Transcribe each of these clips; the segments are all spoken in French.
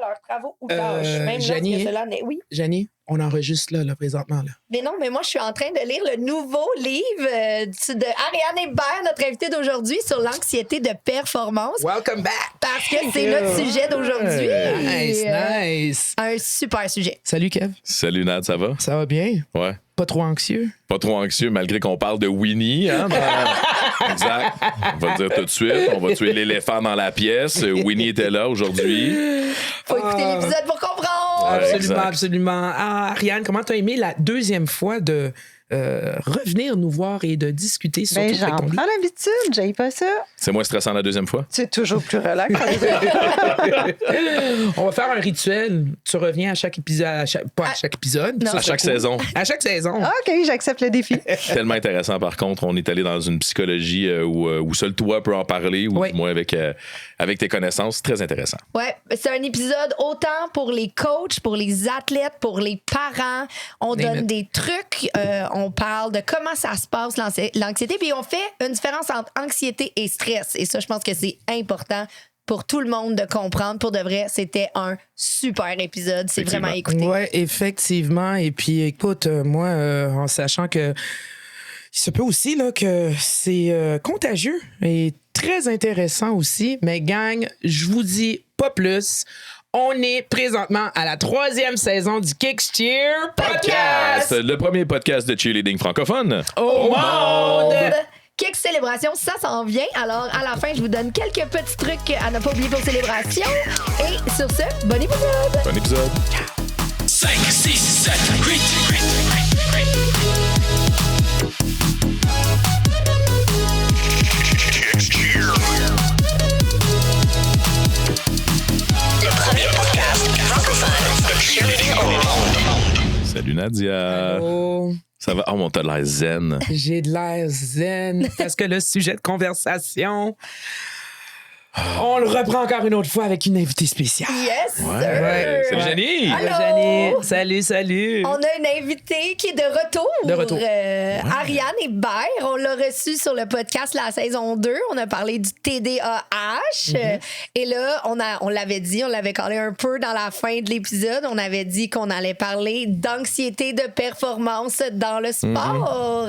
leurs travaux ou tâches. Même Janie, lorsque cela n'est... Oui. Janie, on enregistre là, présentement. Là. Mais non, mais moi, je suis en train de lire le nouveau livre de Ariane Hébert, notre invitée d'aujourd'hui, sur l'anxiété de performance. Welcome back! Parce que c'est notre sujet d'aujourd'hui. Nice. Un super sujet. Salut, Kev. Salut, Nad, ça va? Ça va bien? Ouais. Pas trop anxieux? Pas trop anxieux, malgré qu'on parle de Winnie. Hein, Exact. On va le dire tout de suite. On va tuer l'éléphant dans la pièce. Winnie était là aujourd'hui. Faut écouter l'épisode pour comprendre. Ouais, Absolument, exact. absolument. Ah, Ariane, comment t'as aimé la deuxième fois de revenir nous voir et de discuter sur Ben, tout j'en avec ton livre? prends l'habitude, j'aille pas ça. C'est moins stressant la deuxième fois? C'est toujours plus relax. On va faire un rituel. Tu reviens à chaque épisode, pas à chaque épisode. Non. ça, À chaque c'est cool. saison. À chaque saison. OK, j'accepte le défi. Tellement intéressant, par contre. On est allé dans une psychologie où seul toi peux en parler, ou Oui. moi avec tes connaissances. Très intéressant. Ouais, c'est un épisode autant pour les coachs, pour les athlètes, pour les parents. On Name donne it. des trucs, on parle de comment ça se passe, l'anxiété, puis on fait une différence entre anxiété et stress. Et ça, je pense que c'est important pour tout le monde de comprendre. Pour de vrai, c'était un super épisode. C'est vraiment à écouter. Oui, effectivement. Et puis, écoute, moi, en sachant que il se peut aussi là, que c'est contagieux et très intéressant aussi. Mais gang, je vous dis pas plus. On est présentement à la 3e saison du Kick Cheer Podcast Le premier podcast de cheerleading francophone. au monde. Kick Célébration, ça s'en vient. Alors, à la fin, je vous donne quelques petits trucs à ne pas oublier pour Célébration. Et sur ce, bon épisode! Bon épisode. 5, 6, 7, 8. Le premier podcast francophone de cheerleading au monde. Salut, Nadia. Oh, Ça va? Oh, mon, t'as l'air zen. j'ai de l'air zen parce que le sujet de conversation, on le reprend encore une autre fois avec une invitée spéciale. Yes, sir! Ouais. Salut, Jenny. Allô? Janie, salut, salut. On a une invitée qui est de retour. De retour. Ariane Hébert. On l'a reçue sur le podcast la saison 2. On a parlé du TDAH. Et là, on l'avait dit, on l'avait collé un peu dans la fin de l'épisode. On avait dit qu'on allait parler d'anxiété de performance dans le sport.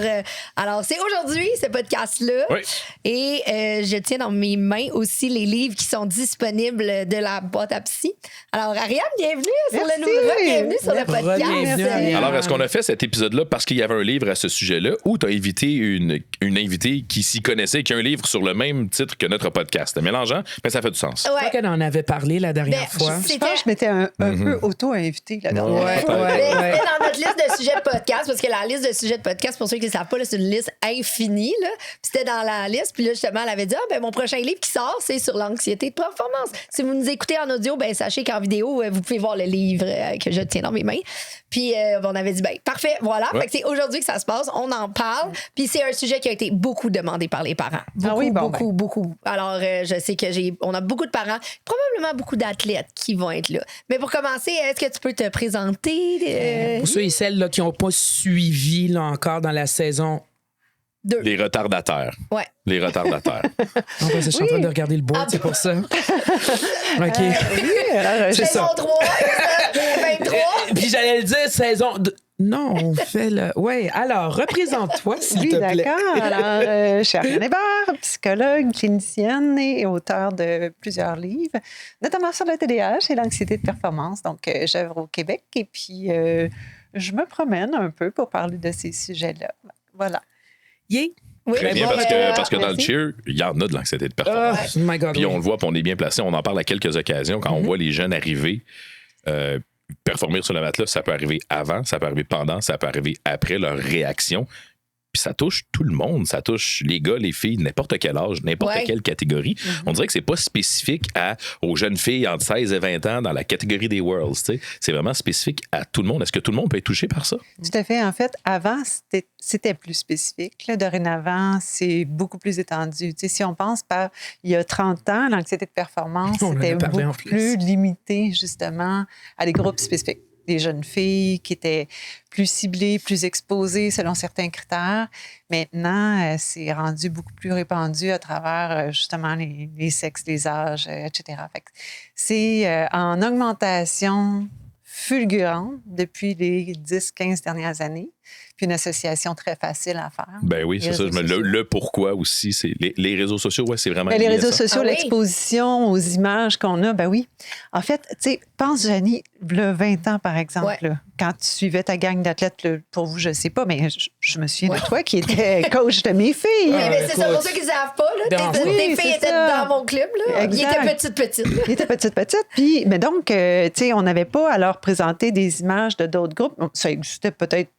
Alors, c'est aujourd'hui, ce podcast-là. Oui. Et je tiens dans mes mains aussi les livres qui sont disponibles de la boîte à psy. Alors, Ariane, bienvenue sur Merci. le nouveau. Bienvenue sur le Merci. podcast. Bienvenue, Ariane. Alors, est-ce qu'on a fait cet épisode-là parce qu'il y avait un livre à ce sujet-là ou tu as invité une invitée qui s'y connaissait, qui a un livre sur le même titre que notre podcast? C'est mélangeant, mais ça fait du sens. Je crois Ouais. qu'elle en avait parlé la dernière Ben, fois. Je pense que je m'étais un peu auto-invitée la dernière Ouais, fois. ouais, Mais ouais. c'était dans notre liste de sujets de podcast, parce que la liste de sujets de podcast, pour ceux qui ne le savent pas, là, c'est une liste infinie. Là. Puis c'était dans la liste. Puis là, justement, elle avait dit mon prochain livre qui sort, c'est sur l'anxiété de performance. Si vous nous écoutez en audio, ben sachez qu'en vidéo, vous pouvez voir le livre que je tiens dans mes mains. Puis on avait dit parfait, voilà. Ouais. Fait que c'est aujourd'hui que ça se passe. On en parle. Puis c'est un sujet qui a été beaucoup demandé par les parents. Beaucoup, oui, bon, beaucoup. Alors, je sais que on a beaucoup de parents, probablement beaucoup d'athlètes qui vont être là. Mais pour commencer, est-ce que tu peux te présenter? Pour ceux et celles là, qui n'ont pas suivi là, encore dans la saison. Les retardataires. Ouais. Les retardataires. Non, parce que je suis en train de regarder le board, c'est pour ça. OK. Oui, alors, C'est Saison ça. 3, 23. Puis j'allais le dire, saison. Non, on fait le. Ouais, alors, représente-toi, s'il oui, te plaît. d'accord. Alors, je suis Ariane Hébert, psychologue, clinicienne et auteure de plusieurs livres, notamment sur le TDAH et l'anxiété de performance. Donc, j'œuvre au Québec et puis je me promène un peu pour parler de ces sujets-là. Voilà. Yeah. Oui, Très bien, bon, parce que dans le merci. cheer, il y en a de l'anxiété de Oh, performance. my God. Puis oui. on le voit, puis on est bien placé. On en parle à quelques occasions quand on voit les jeunes arriver. Performer sur le matelas, ça peut arriver avant, ça peut arriver pendant, ça peut arriver après leur réaction. Puis ça touche tout le monde. Ça touche les gars, les filles, n'importe quel âge, n'importe Ouais. quelle catégorie. On dirait que c'est pas spécifique aux jeunes filles entre 16 et 20 ans dans la catégorie des Worlds. Tu sais. C'est vraiment spécifique à tout le monde. Est-ce que tout le monde peut être touché par ça? Tout à fait. En fait, avant, c'était plus spécifique. Là, dorénavant, c'est beaucoup plus étendu. Tu sais, si on pense par il y a 30 ans, l'anxiété de performance, On en a c'était parlé en beaucoup plus. plus limité, justement, à des groupes spécifiques. des jeunes filles qui étaient plus ciblées, plus exposées selon certains critères. Maintenant, c'est rendu beaucoup plus répandu à travers justement les sexes, les âges, etc. Fait que c'est en augmentation fulgurante depuis les 10-15 dernières années. Puis une association très facile à faire. Ben oui, c'est ça. Le pourquoi aussi, c'est les réseaux sociaux, ouais, c'est vraiment. Ben, les réseaux ça. sociaux, l'exposition aux images qu'on a, ben oui. En fait, tu sais, pense, Janie, le 20 ans, par exemple, là, quand tu suivais ta gang d'athlètes, là, pour vous, je ne sais pas, mais je me souviens de toi qui étais coach de mes filles. Oui, mais c'est ça pour ceux qui ne savent pas. Là, tes filles étaient dans mon club. Là. Ils étaient petites. Ils étaient petites. Puis, mais donc, tu sais, on n'avait pas à leur présenter des images de d'autres groupes. Ça existait peut-être,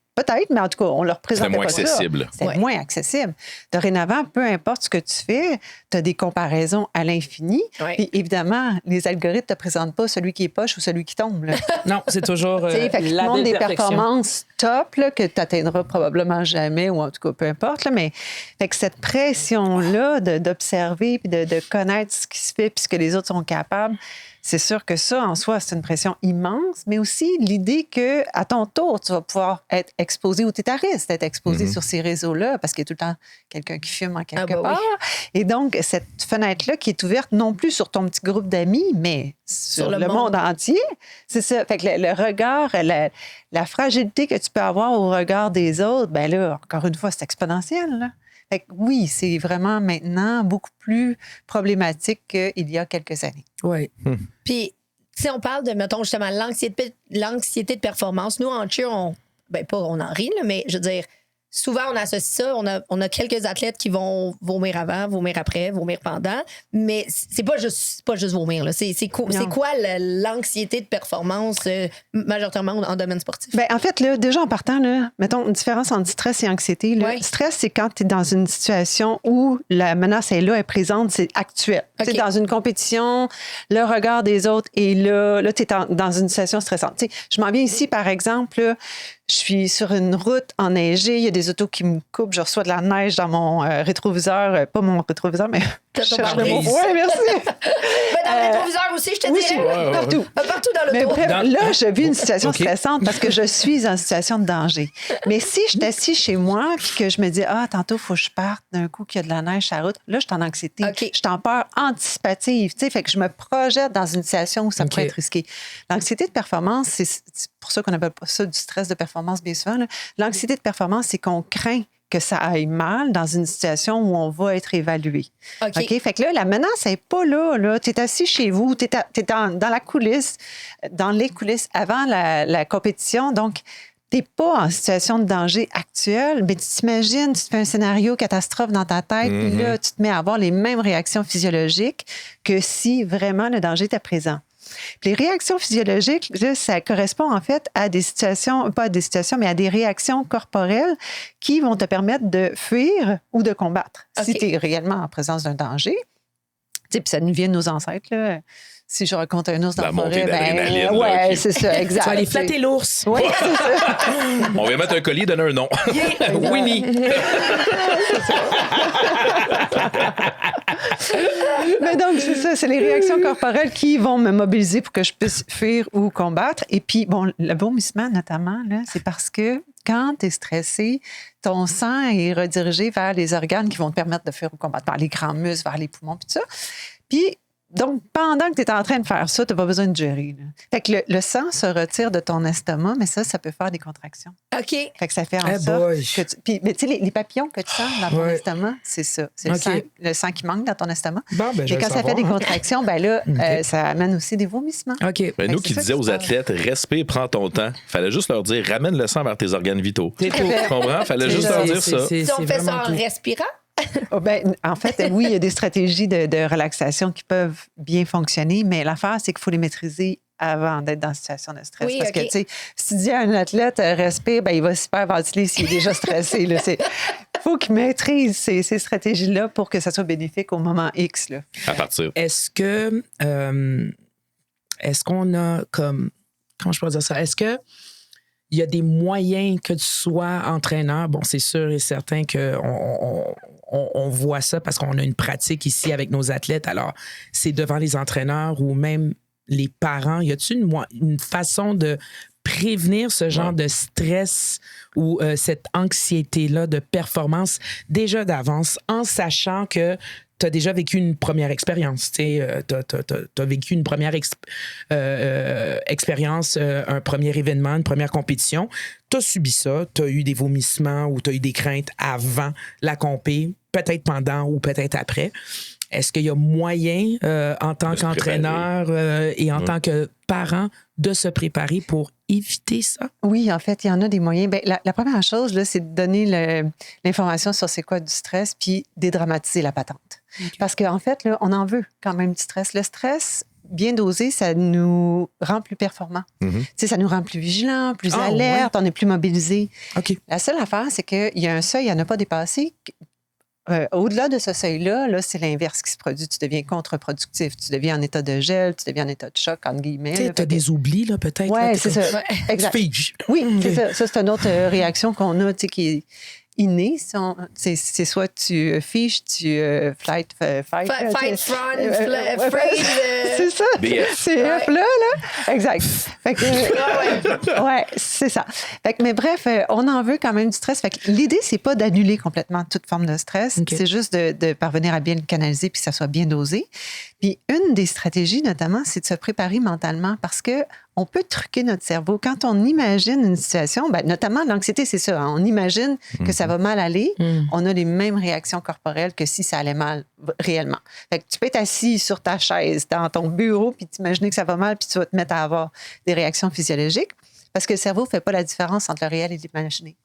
mais en tout cas, on leur présentait moins pas accessible. ça. C'était moins accessible. Dorénavant, peu importe ce que tu fais, tu as des comparaisons à l'infini. Puis évidemment, les algorithmes ne te présentent pas celui qui est poche ou celui qui tombe. Là. Non, c'est toujours fait que la monde belle des perfection. performances top là, que tu n'atteindras probablement jamais, ou en tout cas, peu importe. Là, mais fait que cette pression-là d'observer puis de connaître ce qui se fait puis ce que les autres sont capables, c'est sûr que ça, en soi, c'est une pression immense, mais aussi l'idée que à ton tour, tu vas pouvoir être exposé ou tu es à risque d'être exposé sur ces réseaux-là parce qu'il y a tout le temps quelqu'un qui fume en quelque part. Oui. Et donc, cette fenêtre-là qui est ouverte non plus sur ton petit groupe d'amis, mais sur le monde entier, c'est ça. Fait que le regard, la fragilité que tu peux avoir au regard des autres, ben là, encore une fois, c'est exponentiel, là. Fait que oui, c'est vraiment maintenant beaucoup plus problématique qu'il y a quelques années. Oui. Puis, si on parle de, mettons, justement, l'anxiété de performance, nous, en cheer, on en rit, là, mais je veux dire, souvent, on associe ça. On a quelques athlètes qui vont vomir avant, vomir après, vomir pendant, mais c'est pas juste vomir. Là. C'est quoi l'anxiété de performance, majoritairement en domaine sportif? Bien, en fait, là, déjà en partant, là, mettons une différence entre stress et anxiété. Là. Stress, c'est quand tu es dans une situation où la menace est là, elle est présente, c'est actuel. Okay. Tu es dans une compétition, le regard des autres est là. Là, tu es dans une situation stressante. T'sais, je m'en viens ici, par exemple, là, je suis sur une route enneigée, il y a des autos qui me coupent, je reçois de la neige dans mon rétroviseur, pas mon rétroviseur, mais je cherche le mot. Oui, merci. Mais dans le rétroviseur aussi, je te dirais. Partout. Partout dans l'auto. Bref, là, je vis une situation stressante parce que je suis en situation de danger. Mais si je suis assis chez moi et que je me dis, tantôt, il faut que je parte d'un coup qu'il y a de la neige sur la route, là, je suis en anxiété. Je suis en peur anticipative. Fait que je me projette dans une situation où ça pourrait être risqué. L'anxiété de performance, c'est pour ça qu'on appelle pas ça du stress de performance, bien souvent. Là. L'anxiété de performance, c'est qu'on craint que ça aille mal dans une situation où on va être évalué. OK? Fait que là, la menace n'est pas là. Tu es assis chez vous, tu es dans la coulisse, dans les coulisses avant la compétition. Donc, tu n'es pas en situation de danger actuel, mais tu t'imagines, tu te fais un scénario catastrophe dans ta tête, puis là, tu te mets à avoir les mêmes réactions physiologiques que si vraiment le danger était présent. Puis les réactions physiologiques, là, ça correspond en fait à des situations, pas à des situations, mais à des réactions corporelles qui vont te permettre de fuir ou de combattre. Si tu es réellement en présence d'un danger, puis ça nous vient de nos ancêtres, là. Si je raconte un ours dans la forêt, ouais, c'est ça, exact. Tu vas aller flatter l'ours. Oui, c'est ça. On va mettre un collier, donner un nom. Winnie. Mais donc, c'est ça, c'est les réactions corporelles qui vont me mobiliser pour que je puisse fuir ou combattre. Et puis, bon, le vomissement, notamment, là, c'est parce que quand tu es stressé, ton sang est redirigé vers les organes qui vont te permettre de fuir ou combattre, vers les grands muscles, vers les poumons, puis tout ça. Puis, donc, pendant que tu es en train de faire ça, tu n'as pas besoin de gérer. Là. Fait que le sang se retire de ton estomac, mais ça peut faire des contractions. OK. Fait que ça fait en sorte que mais tu sais, les papillons que tu sens dans ton estomac, c'est ça. C'est le sang qui manque dans ton estomac. Bon, ben, et quand ça fait des contractions, ben là, ça amène aussi des vomissements. OK. Ben, nous qui disions aux athlètes, respire, prends ton temps. Fallait juste leur dire, ramène le sang vers tes organes vitaux. Tu comprends? Fallait juste leur dire ça. Si on fait ça en respirant? En fait, oui, il y a des stratégies de relaxation qui peuvent bien fonctionner, mais l'affaire, c'est qu'il faut les maîtriser avant d'être dans une situation de stress. Parce que, tu sais, si tu dis à un athlète, respire, ben, il va super ventiler s'il est déjà stressé. Il faut qu'il maîtrise ces stratégies-là pour que ça soit bénéfique au moment X. Là. À partir. Est-ce qu'on a comme... Comment je peux dire ça? Est-ce que il y a des moyens que tu sois entraîneur? Bon, c'est sûr et certain qu'on voit ça parce qu'on a une pratique ici avec nos athlètes. Alors, c'est devant les entraîneurs ou même les parents. Y a-t-il une façon de prévenir ce genre de stress ou cette anxiété-là de performance déjà d'avance en sachant que tu as déjà vécu une première expérience. Tu as vécu une première expérience, un premier événement, une première compétition. Tu as subi ça, tu as eu des vomissements ou tu as eu des craintes avant la compé, peut-être pendant ou peut-être après. Est-ce qu'il y a moyen, en tant qu'entraîneur et en tant que parent, de se préparer pour éviter ça? Oui, en fait, il y en a des moyens. Bien, la première chose, là, c'est de donner l'information sur c'est quoi du stress puis dédramatiser la patente. Okay. Parce qu'en fait, là, on en veut quand même du stress. Le stress, bien dosé, ça nous rend plus performants. Mm-hmm. Ça nous rend plus vigilants, plus alertes, on est plus mobilisés. Okay. La seule affaire, c'est qu'il y a un seuil à ne pas dépasser. Au-delà de ce seuil-là, là, c'est l'inverse qui se produit. Tu deviens contre-productif. Tu deviens en état de gel, tu deviens en état de choc, entre guillemets. Tu as des oublis, là, peut-être. Oui, c'est ça. Exact. Oui, c'est ça. Ça, c'est une autre réaction qu'on a, qui est innée. C'est soit tu fiches, tu fight, front, freeze. C'est ça. C'est là. Exact. Fait que, ouais, c'est ça. Fait que, mais bref, on en veut quand même du stress. Fait que l'idée, c'est pas d'annuler complètement toute forme de stress. Okay. C'est juste de parvenir à bien le canaliser puis que ça soit bien dosé. Puis une des stratégies, notamment, c'est de se préparer mentalement parce que on peut truquer notre cerveau. Quand on imagine une situation, ben, notamment l'anxiété, c'est ça. Hein, on imagine que ça va mal aller. On a les mêmes réactions corporelles que si ça allait mal réellement. Fait que tu peux être assis sur ta chaise, dans ton bureau, puis t'imaginer que ça va mal, puis tu vas te mettre à avoir des réactions physiologiques parce que le cerveau ne fait pas la différence entre le réel et l'imaginé.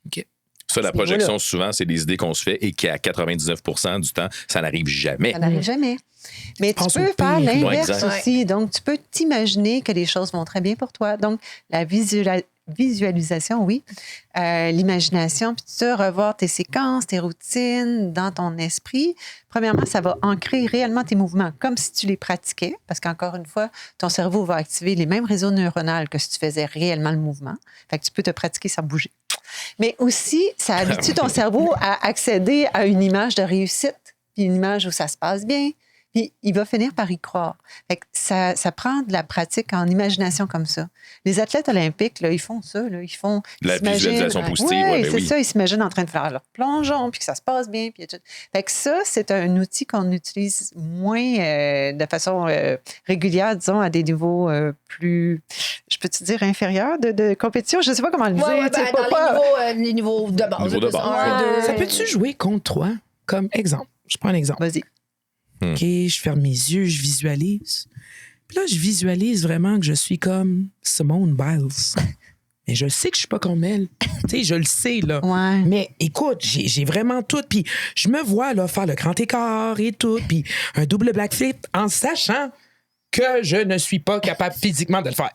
OK. Ça, la projection, souvent, c'est des idées qu'on se fait et qu'à 99% du temps, ça n'arrive jamais. Ça n'arrive jamais. Mais tu peux faire l'inverse aussi. Donc, tu peux t'imaginer que les choses vont très bien pour toi. Donc, la visualisation, oui. L'imagination, puis tu revoir tes séquences, tes routines dans ton esprit. Premièrement, ça va ancrer réellement tes mouvements, comme si tu les pratiquais, parce qu'encore une fois, ton cerveau va activer les mêmes réseaux neuronaux que si tu faisais réellement le mouvement. Fait que tu peux te pratiquer sans bouger. Mais aussi, ça habitue ton cerveau à accéder à une image de réussite, puis une image où ça se passe bien. Puis il va finir par y croire. Fait que ça prend de la pratique en imagination comme ça. Les athlètes olympiques, là, ils font ça. Là, ils font la visualisation positive. C'est ça. Ils s'imaginent en train de faire leur plongeon, puis que ça se passe bien. Puis fait que ça, c'est un outil qu'on utilise moins de façon régulière, disons, à des niveaux plus, je peux te dire, inférieurs de compétition. Je ne sais pas comment le dire. Dans les niveaux de base. Niveau de base. Ça peut-tu jouer contre toi? Comme exemple. Je prends un exemple. Vas-y. OK, je ferme mes yeux, je visualise. Puis là, je visualise vraiment que je suis comme Simone Biles. Mais je sais que je suis pas comme elle. Tu sais, je le sais, là. Ouais. Mais écoute, j'ai vraiment tout. Puis je me vois, là, faire le grand écart et tout. Puis un double backflip en sachant que je ne suis pas capable physiquement de le faire.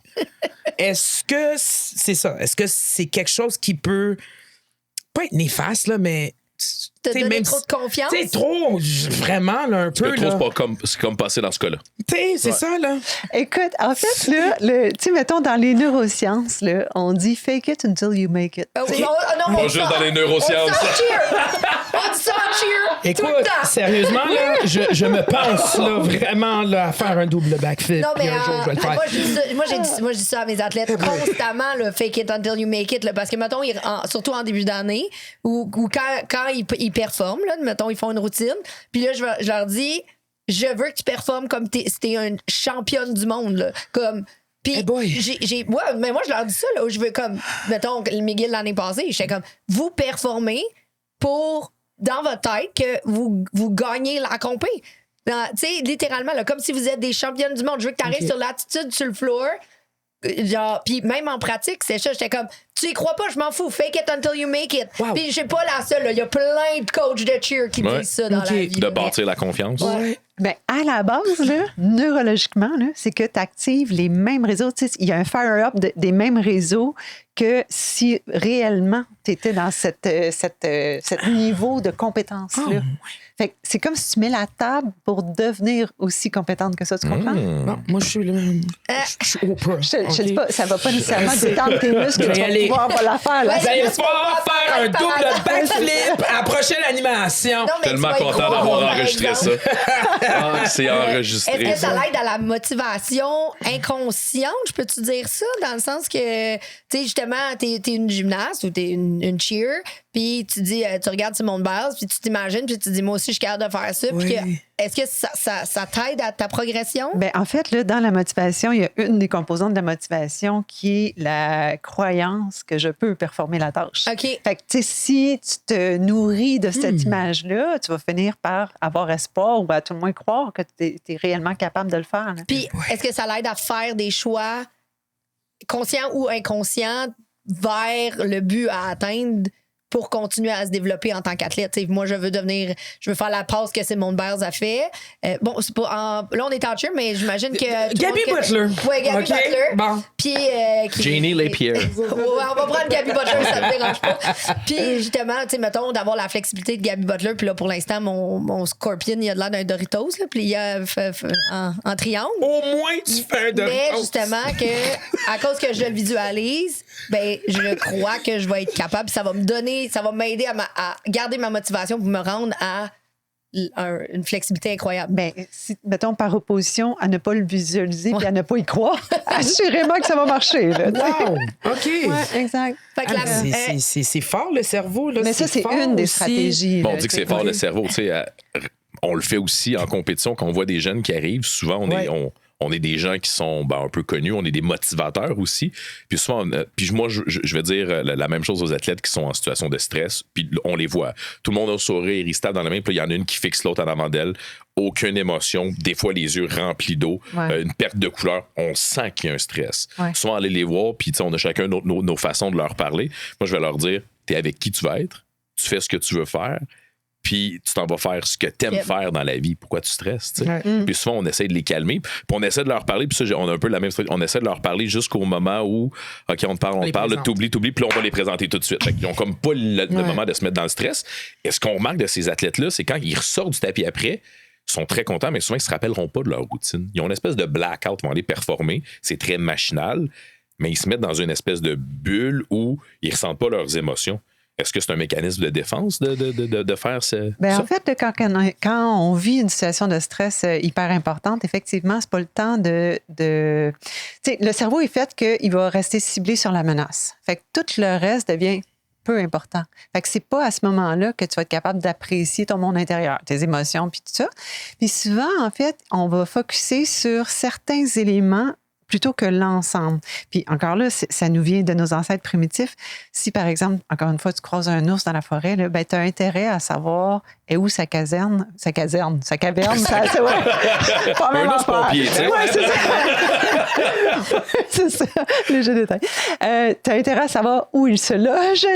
Est-ce que c'est ça? Est-ce que c'est quelque chose qui peut pas être néfaste, là, mais... Te donner trop de confiance? Tu sais, trop, vraiment, là, un peu. Trop, c'est comme passer dans ce cas-là. Tu sais, c'est ça, là. Écoute, en fait, là, tu sais, mettons, dans les neurosciences, là, on dit fake it until you make it. Pas juste dans les neurosciences. On dit ça en cheer! Écoute, sérieusement, là, je me pense, là, vraiment, là, à faire un double backflip. Non, mais un jour, je vais le faire. moi, je dis ça à mes athlètes constamment, le fake it until you make it, là, parce que, mettons, surtout en début d'année, ou quand ils performent, là, mettons, ils font une routine, puis là, je leur dis, je veux que tu performes comme si t'es une championne du monde, là, comme... Puis, mais moi, je leur dis ça, là, où je veux comme, mettons, McGill l'année passée, j'étais comme, vous performez pour, dans votre tête, que vous gagnez la compé. Tu sais, littéralement, là, comme si vous êtes des championnes du monde. Je veux que tu arrives sur l'attitude, sur le floor. Genre, puis même en pratique, c'est ça, j'étais comme, tu y crois pas, je m'en fous, fake it until you make it. Wow. Puis je suis pas la seule, il y a plein de coachs de cheer qui disent ça dans la vie. De bâtir la confiance. Ouais. Ben, à la base, là, neurologiquement, là, c'est que tu actives les mêmes réseaux. Il y a un fire-up des mêmes réseaux que si réellement tu étais dans cet niveau de compétence-là. Fait que c'est comme si tu mets la table pour devenir aussi compétente que ça, tu comprends? Bon, moi, je suis Oprah. Je dis pas, ça va pas nécessairement détendre tes muscles, tu vas pouvoir pas la faire. Là. Vous allez pas faire un double backflip à la prochaine animation. Tellement content d'avoir enregistré ça. Ah, c'est enregistré. Est-ce que ça l'aide à la motivation inconsciente? Je peux-tu dire ça? Dans le sens que, tu sais, justement, t'es une gymnaste ou t'es une cheer, puis tu dis, tu regardes Simone Biles, puis tu t'imagines, puis tu dis, moi aussi, je suis capable de faire ça. Oui. Puis est-ce que ça t'aide à ta progression? Ben, en fait, là, dans la motivation, il y a une des composantes de la motivation qui est la croyance que je peux performer la tâche. OK. Fait que, tu sais, si tu te nourris de cette image-là, tu vas finir par avoir espoir ou à tout le moins croire que tu es réellement capable de le faire. Là. Puis est-ce que ça l'aide à faire des choix conscients ou inconscients vers le but à atteindre pour continuer à se développer en tant qu'athlète? T'sais, moi, je veux faire la passe que Simone Biles a fait. Bon, c'est pas là, on est en cheer, mais j'imagine que. Gabby Butler. Oui, Gabby OK, Butler. bon. Puis. Janie Lapierre. Ouais, on va prendre Gabby Butler, ça me dérange pas. Puis, justement, tu sais, mettons, d'avoir la flexibilité de Gabby Butler. Puis là, pour l'instant, mon Scorpion, il a de l'air d'un Doritos, là, puis il y a en triangle. Au moins, tu fais un Mais Doritos. justement, à cause que je le visualise, ben, je crois que je vais être capable. Ça va m'aider à garder ma motivation pour me rendre à une flexibilité incroyable. Ben, si, mettons, par opposition à ne pas le visualiser et à ne pas y croire, assurément que ça va marcher. Là, Wow! OK. Ouais, exact. Fait que C'est fort, le cerveau. Là. Mais ça, c'est fort une des aussi. stratégies. Bon, on là, dit que tu sais. c'est fort le cerveau. Tu sais, on le fait aussi en compétition quand on voit des jeunes qui arrivent. Souvent, on est des gens qui sont un peu connus, on est des motivateurs aussi. Puis souvent, puis moi, je vais dire la même chose aux athlètes qui sont en situation de stress. Puis on les voit. Tout le monde a un sourire, ils se tapent dans la main. Puis il y en a une qui fixe l'autre en avant d'elle. Aucune émotion. Des fois, les yeux remplis d'eau. Ouais. Une perte de couleur. On sent qu'il y a un stress. Ouais. Souvent, aller les voir, puis on a chacun nos façons de leur parler. Moi, je vais leur dire, t'es avec qui tu vas être. Tu fais ce que tu veux faire. Puis tu t'en vas faire ce que t'aimes faire dans la vie. Pourquoi tu stresses? Tu sais? Ouais. Puis souvent, on essaie de les calmer. Puis on essaie de leur parler. Puis ça, on a un peu la même stratégie. On essaie de leur parler jusqu'au moment où, OK, on te parle, les là, présente. t'oublies. Puis là, on va les présenter tout de suite. Fait qu'ils ont comme pas le moment de se mettre dans le stress. Et ce qu'on remarque de ces athlètes-là, c'est quand ils ressortent du tapis après, ils sont très contents, mais souvent, ils se rappelleront pas de leur routine. Ils ont une espèce de blackout. Ils vont aller performer. C'est très machinal. Mais ils se mettent dans une espèce de bulle où ils ressentent pas leurs émotions. Est-ce que c'est un mécanisme de défense de faire ça? Ben, en fait, quand on vit une situation de stress hyper importante, effectivement, c'est pas le temps de... Tu sais, le cerveau est fait qu'il va rester ciblé sur la menace. Fait que tout le reste devient peu important. Fait que c'est pas à ce moment-là que tu vas être capable d'apprécier ton monde intérieur, tes émotions, puis tout ça. Puis souvent, en fait, on va focusser sur certains éléments plutôt que l'ensemble. Puis encore là, ça nous vient de nos ancêtres primitifs. Si, par exemple, encore une fois, tu croises un ours dans la forêt, là, ben, tu as intérêt à savoir est où sa caverne, ça, c'est ouais, pas même Un ours affaire. pompier, tu sais. Ouais, c'est ça. C'est ça, léger détail. Tu as intérêt à savoir où il se loge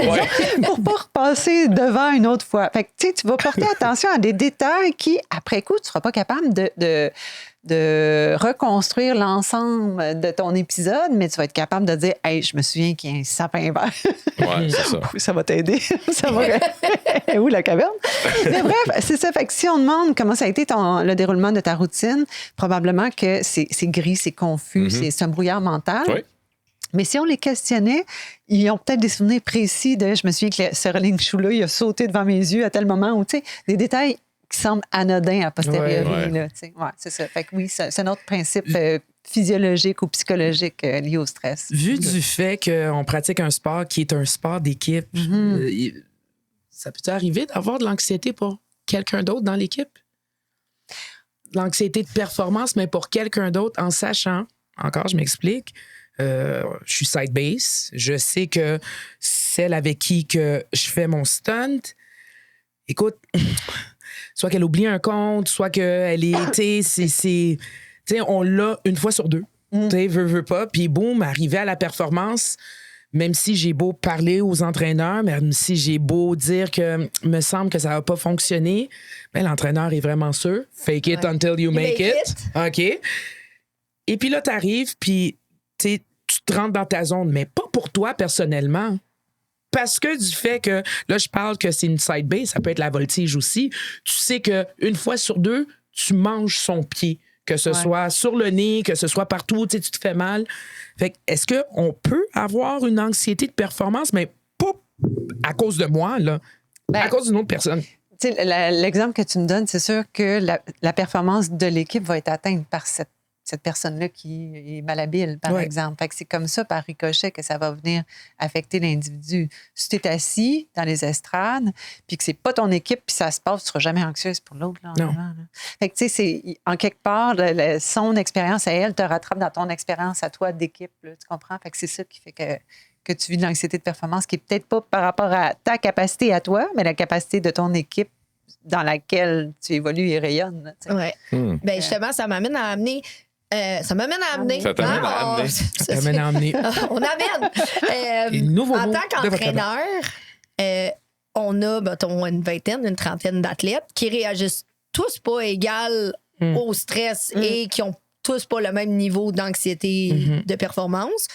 pour pas repasser devant une autre fois. Fait que, tu sais, tu vas porter attention à des détails qui, après coup, tu ne seras pas capable de reconstruire l'ensemble de ton épisode, mais tu vas être capable de dire « Hey, je me souviens qu'il y a un sapin vert. » Ouais, c'est ça. Ça va t'aider. Ça va... Où la caverne? Mais bref, c'est ça. Fait que si on demande comment ça a été le déroulement de ta routine, probablement que c'est gris, c'est confus, c'est un brouillard mental. Oui. Mais si on les questionnait, ils ont peut-être des souvenirs précis de « Je me souviens que ce rolling shoe-là, il a sauté devant mes yeux à tel moment. » Ou, tu sais, des détails qui semblent anodins a posteriori. Ouais. Là, tu sais. Ouais, c'est ça. Fait que oui, c'est un autre principe physiologique ou psychologique lié au stress. Vu du fait qu'on pratique un sport qui est un sport d'équipe, ça peut arriver d'avoir de l'anxiété pour quelqu'un d'autre dans l'équipe? L'anxiété de performance, mais pour quelqu'un d'autre, en sachant, encore, je m'explique, je suis side base, je sais que celle avec qui que je fais mon stunt, écoute, soit qu'elle oublie un compte, soit qu'elle est, tu sais, on l'a une fois sur deux. Tu sais, veut pas. Puis boum, arrivé à la performance, même si j'ai beau parler aux entraîneurs, même si j'ai beau dire que me semble que ça va pas fonctionner, ben l'entraîneur est vraiment sûr. Fake it until you make it. OK. Et puis là, t'arrives, puis tu te rentres dans ta zone, mais pas pour toi personnellement. Parce que du fait que, là, je parle que c'est une side base, ça peut être la voltige aussi. Tu sais qu'une fois sur deux, tu manges son pied. Que ce soit sur le nez, que ce soit partout, tu te fais mal. Fait que, est-ce qu'on peut avoir une anxiété de performance, mais pas à cause de moi, là, à cause d'une autre personne? Tu sais, l'exemple que tu me donnes, c'est sûr que la performance de l'équipe va être atteinte par cette personne-là qui est malhabile, par exemple. Fait que c'est comme ça, par ricochet, que ça va venir affecter l'individu. Si tu es assis dans les estrades, puis que c'est pas ton équipe, puis ça se passe, tu seras jamais anxieuse pour l'autre. Là, non. Avant, là. Fait que, tu sais, c'est en quelque part, son expérience à elle te rattrape dans ton expérience à toi d'équipe. Là, tu comprends? Fait que c'est ça qui fait que tu vis de l'anxiété de performance, qui est peut-être pas par rapport à ta capacité à toi, mais la capacité de ton équipe dans laquelle tu évolues et rayonnes. Ouais. Ben justement, ça m'amène à amener. Ça t'amène à amener. Ça t'amène à amener. On amène. En tant qu'entraîneur, on a, mettons, une vingtaine, une trentaine d'athlètes qui réagissent tous pas égal au stress et qui ont tous pas le même niveau d'anxiété de performance.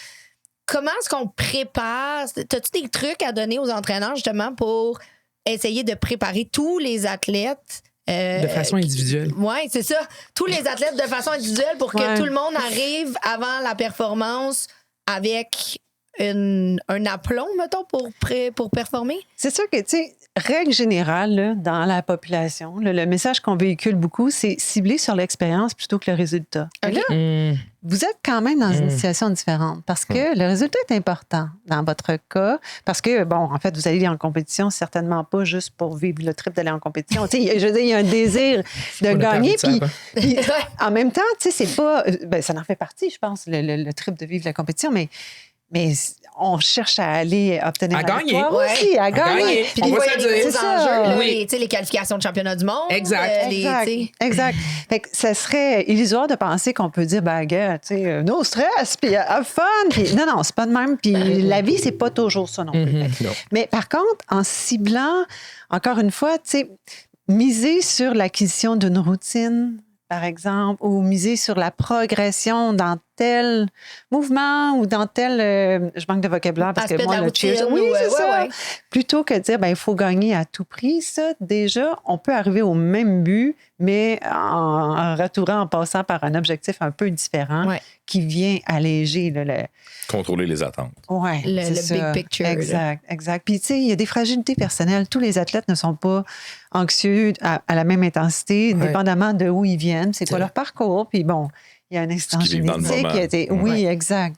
Comment est-ce qu'on prépare? T'as-tu des trucs à donner aux entraîneurs justement pour essayer de préparer tous les athlètes de façon individuelle? Oui, c'est ça. Tous les athlètes de façon individuelle pour que tout le monde arrive avant la performance avec un aplomb, mettons, pour performer? C'est sûr que, tu sais, règle générale, là, dans la population, le message qu'on véhicule beaucoup, c'est cibler sur l'expérience plutôt que le résultat. Et là, vous êtes quand même dans une situation différente parce que le résultat est important dans votre cas parce que, bon, en fait, vous allez en compétition certainement pas juste pour vivre le trip d'aller en compétition. Tu sais, je veux dire, il y a un désir de gagner. Puis en même temps, tu sais, c'est pas... Ben, ça en fait partie, je pense, le trip de vivre la compétition, mais on cherche à aller obtenir à gagner. Aussi, à gagner. Puis des fois, il y a des petits enjeux, les qualifications de championnat du monde. Exact. Exact. Fait que ça serait illusoire de penser qu'on peut dire, ben, gars, tu sais, no stress, puis have fun. Puis, non, c'est pas de même. Puis la vie, c'est pas toujours ça non plus. Non. Mais par contre, en ciblant, encore une fois, tu sais, miser sur l'acquisition d'une routine, par exemple, ou miser sur la progression dans tel mouvement ou dans tel... je manque de vocabulaire parce que moi, le cheers... Oui, c'est ça. Plutôt que de dire, ben il faut gagner à tout prix, ça, déjà, on peut arriver au même but, mais en retournant, en passant par un objectif un peu différent qui vient alléger le... Contrôler les attentes. Oui, le big picture. Exact. Puis, tu sais, il y a des fragilités personnelles. Tous les athlètes ne sont pas anxieux à la même intensité, dépendamment de où ils viennent, c'est quoi leur parcours. Puis bon, il y a un instant génétique qui a été... Oui, exact.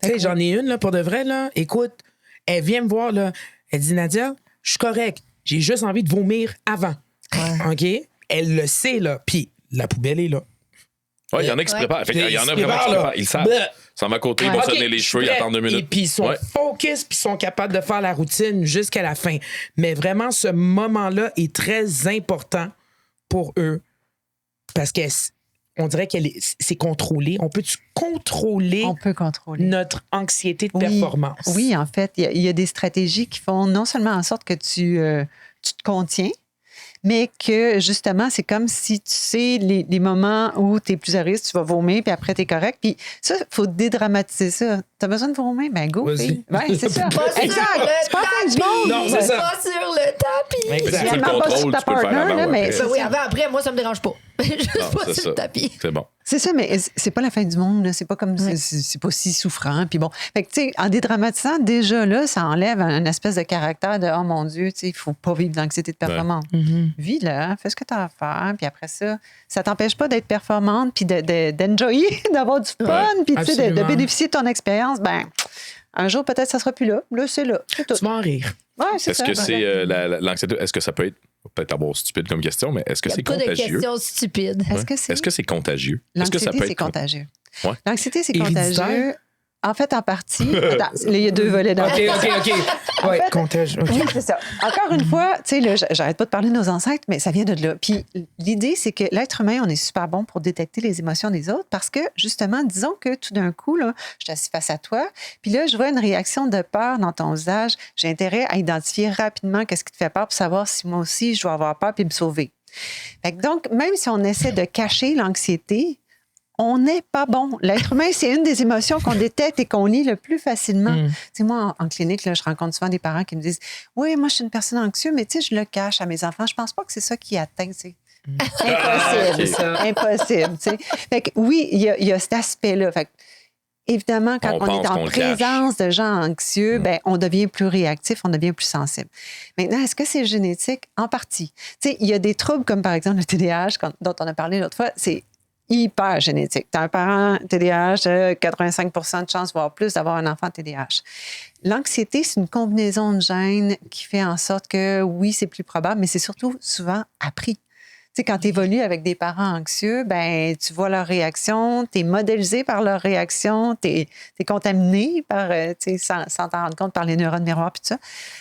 Tu sais, j'en ai une, là, pour de vrai, là. Écoute, elle vient me voir, là. Elle dit, Nadia, je suis correcte. J'ai juste envie de vomir avant. OK? Elle le sait, là. Puis la poubelle est là. Oui, il y en a qui se préparent. Il y en a vraiment qui se préparent. Ils savent. Ça va côté, ils vont se donner les cheveux, ils attendent 2 minutes. Et puis ils sont focus, puis ils sont capables de faire la routine jusqu'à la fin. Mais vraiment, ce moment-là est très important pour eux parce qu'on dirait que c'est contrôlé. On peut-tu contrôler, notre anxiété de performance? Oui, en fait, il y a des stratégies qui font non seulement en sorte que tu te contiens, mais que, justement, c'est comme si tu sais les moments où tu es plus à risque, tu vas vomir, puis après, tu es correct. Puis ça, il faut dédramatiser ça. Tu as besoin de vomir? Ben go, fille. Ouais, c'est ça. Exact. C'est pas la fin du monde. Non, c'est ça. Pas sur le tapis. Exact. Tu le contrôles, tu peux le faire avant, mais oui, après, moi, ça me dérange pas. Juste non, pas sur le tapis. C'est bon. C'est ça, mais c'est pas la fin du monde. Là. C'est pas comme c'est pas si souffrant. Puis bon, fait que, tu sais, en dédramatisant, déjà là, ça enlève une espèce de caractère de oh mon Dieu, tu sais, il faut pas vivre d'anxiété de performance. Vis-le, fais ce que tu as à faire, puis après ça t'empêche pas d'être performante, puis d'enjoyer, d'avoir du fun, puis tu sais, de bénéficier de ton expérience. Ben, un jour peut-être ça sera plus là. Là, c'est là. C'est tout. Tu vas en rire. Ouais, c'est est-ce que c'est l'anxiété? Est-ce que ça peut être avoir stupide comme question, mais est-ce que c'est contagieux? Pas de questions stupides. Est-ce que c'est contagieux? L'anxiété, c'est contagieux. Ouais. L'anxiété, c'est contagieux. En fait, en partie. Attends, il y a 2 volets dans OK. Oui, contagieux. Oui, c'est ça. Encore une fois, tu sais, j'arrête pas de parler de nos ancêtres, mais ça vient de là. Puis l'idée, c'est que l'être humain, on est super bon pour détecter les émotions des autres parce que, justement, disons que tout d'un coup, là, je suis assis face à toi, puis là, je vois une réaction de peur dans ton visage. J'ai intérêt à identifier rapidement qu'est-ce qui te fait peur pour savoir si moi aussi, je dois avoir peur puis me sauver. Fait que donc, même si on essaie de cacher l'anxiété, on n'est pas bon. L'être humain, c'est une des émotions qu'on détecte et qu'on lit le plus facilement. Tu sais, moi, en clinique, là, je rencontre souvent des parents qui me disent « Oui, moi, je suis une personne anxieuse, mais tu sais, je le cache à mes enfants. Je pense pas que c'est ça qui atteint. » C'est impossible. Impossible. Tu sais. Fait que oui, il y a cet aspect-là. Fait que évidemment, quand On on pense est en qu'on le cache. présence de gens anxieux, ben, on devient plus réactif, on devient plus sensible. Maintenant, est-ce que c'est génétique? En partie. Tu sais, il y a des troubles comme, par exemple, le TDAH, dont on a parlé l'autre fois, c'est hyper génétique. Tu as un parent TDAH, 85 de chance, voire plus, d'avoir un enfant TDAH. L'anxiété, c'est une combinaison de gènes qui fait en sorte que, oui, c'est plus probable, mais c'est surtout souvent appris. Tu sais, quand tu évolues avec des parents anxieux, ben tu vois leurs réactions, tu es modélisé par leurs réactions, tu es contaminé par, tu sais, sans t'en rendre compte par les neurones miroirs puis tout ça.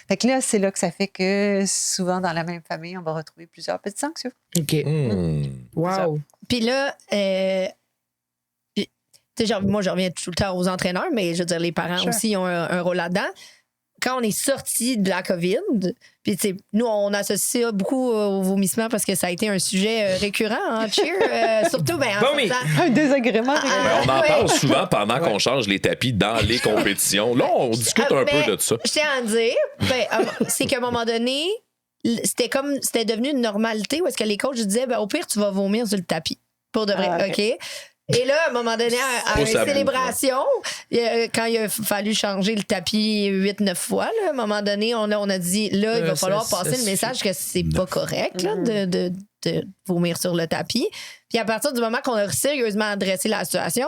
Fait que là, c'est là que ça fait que souvent, dans la même famille, on va retrouver plusieurs petits anxieux. OK. Wow. Puis là, tu sais, genre, moi, je reviens tout le temps aux entraîneurs, mais je veux dire, les parents Sure. aussi ont un rôle là-dedans. Quand on est sorti de la COVID, puis tu sais, nous, on associe ça beaucoup au vomissement parce que ça a été un sujet récurrent, hein, cheer. Surtout, ben, en Vomi. sortant- Un désagrément. Ben, on en Ouais. parle souvent pendant qu'on change les tapis dans les compétitions. Là, on discute un Mais peu de ça. Je tiens à dire, c'est qu'à un moment donné, c'était devenu une normalité où est-ce que les coachs disaient, ben, au pire, tu vas vomir sur le tapis. Pour de vrai, Ah, OK? Et là, à un moment donné, à Pouce une à bout, célébration, quand il a fallu changer le tapis 8-9 fois, là, à un moment donné, on a dit, là, il va falloir ça passer le suffit. message que c'est pas correct là, de vomir sur le tapis. Puis à partir du moment qu'on a sérieusement adressé la situation,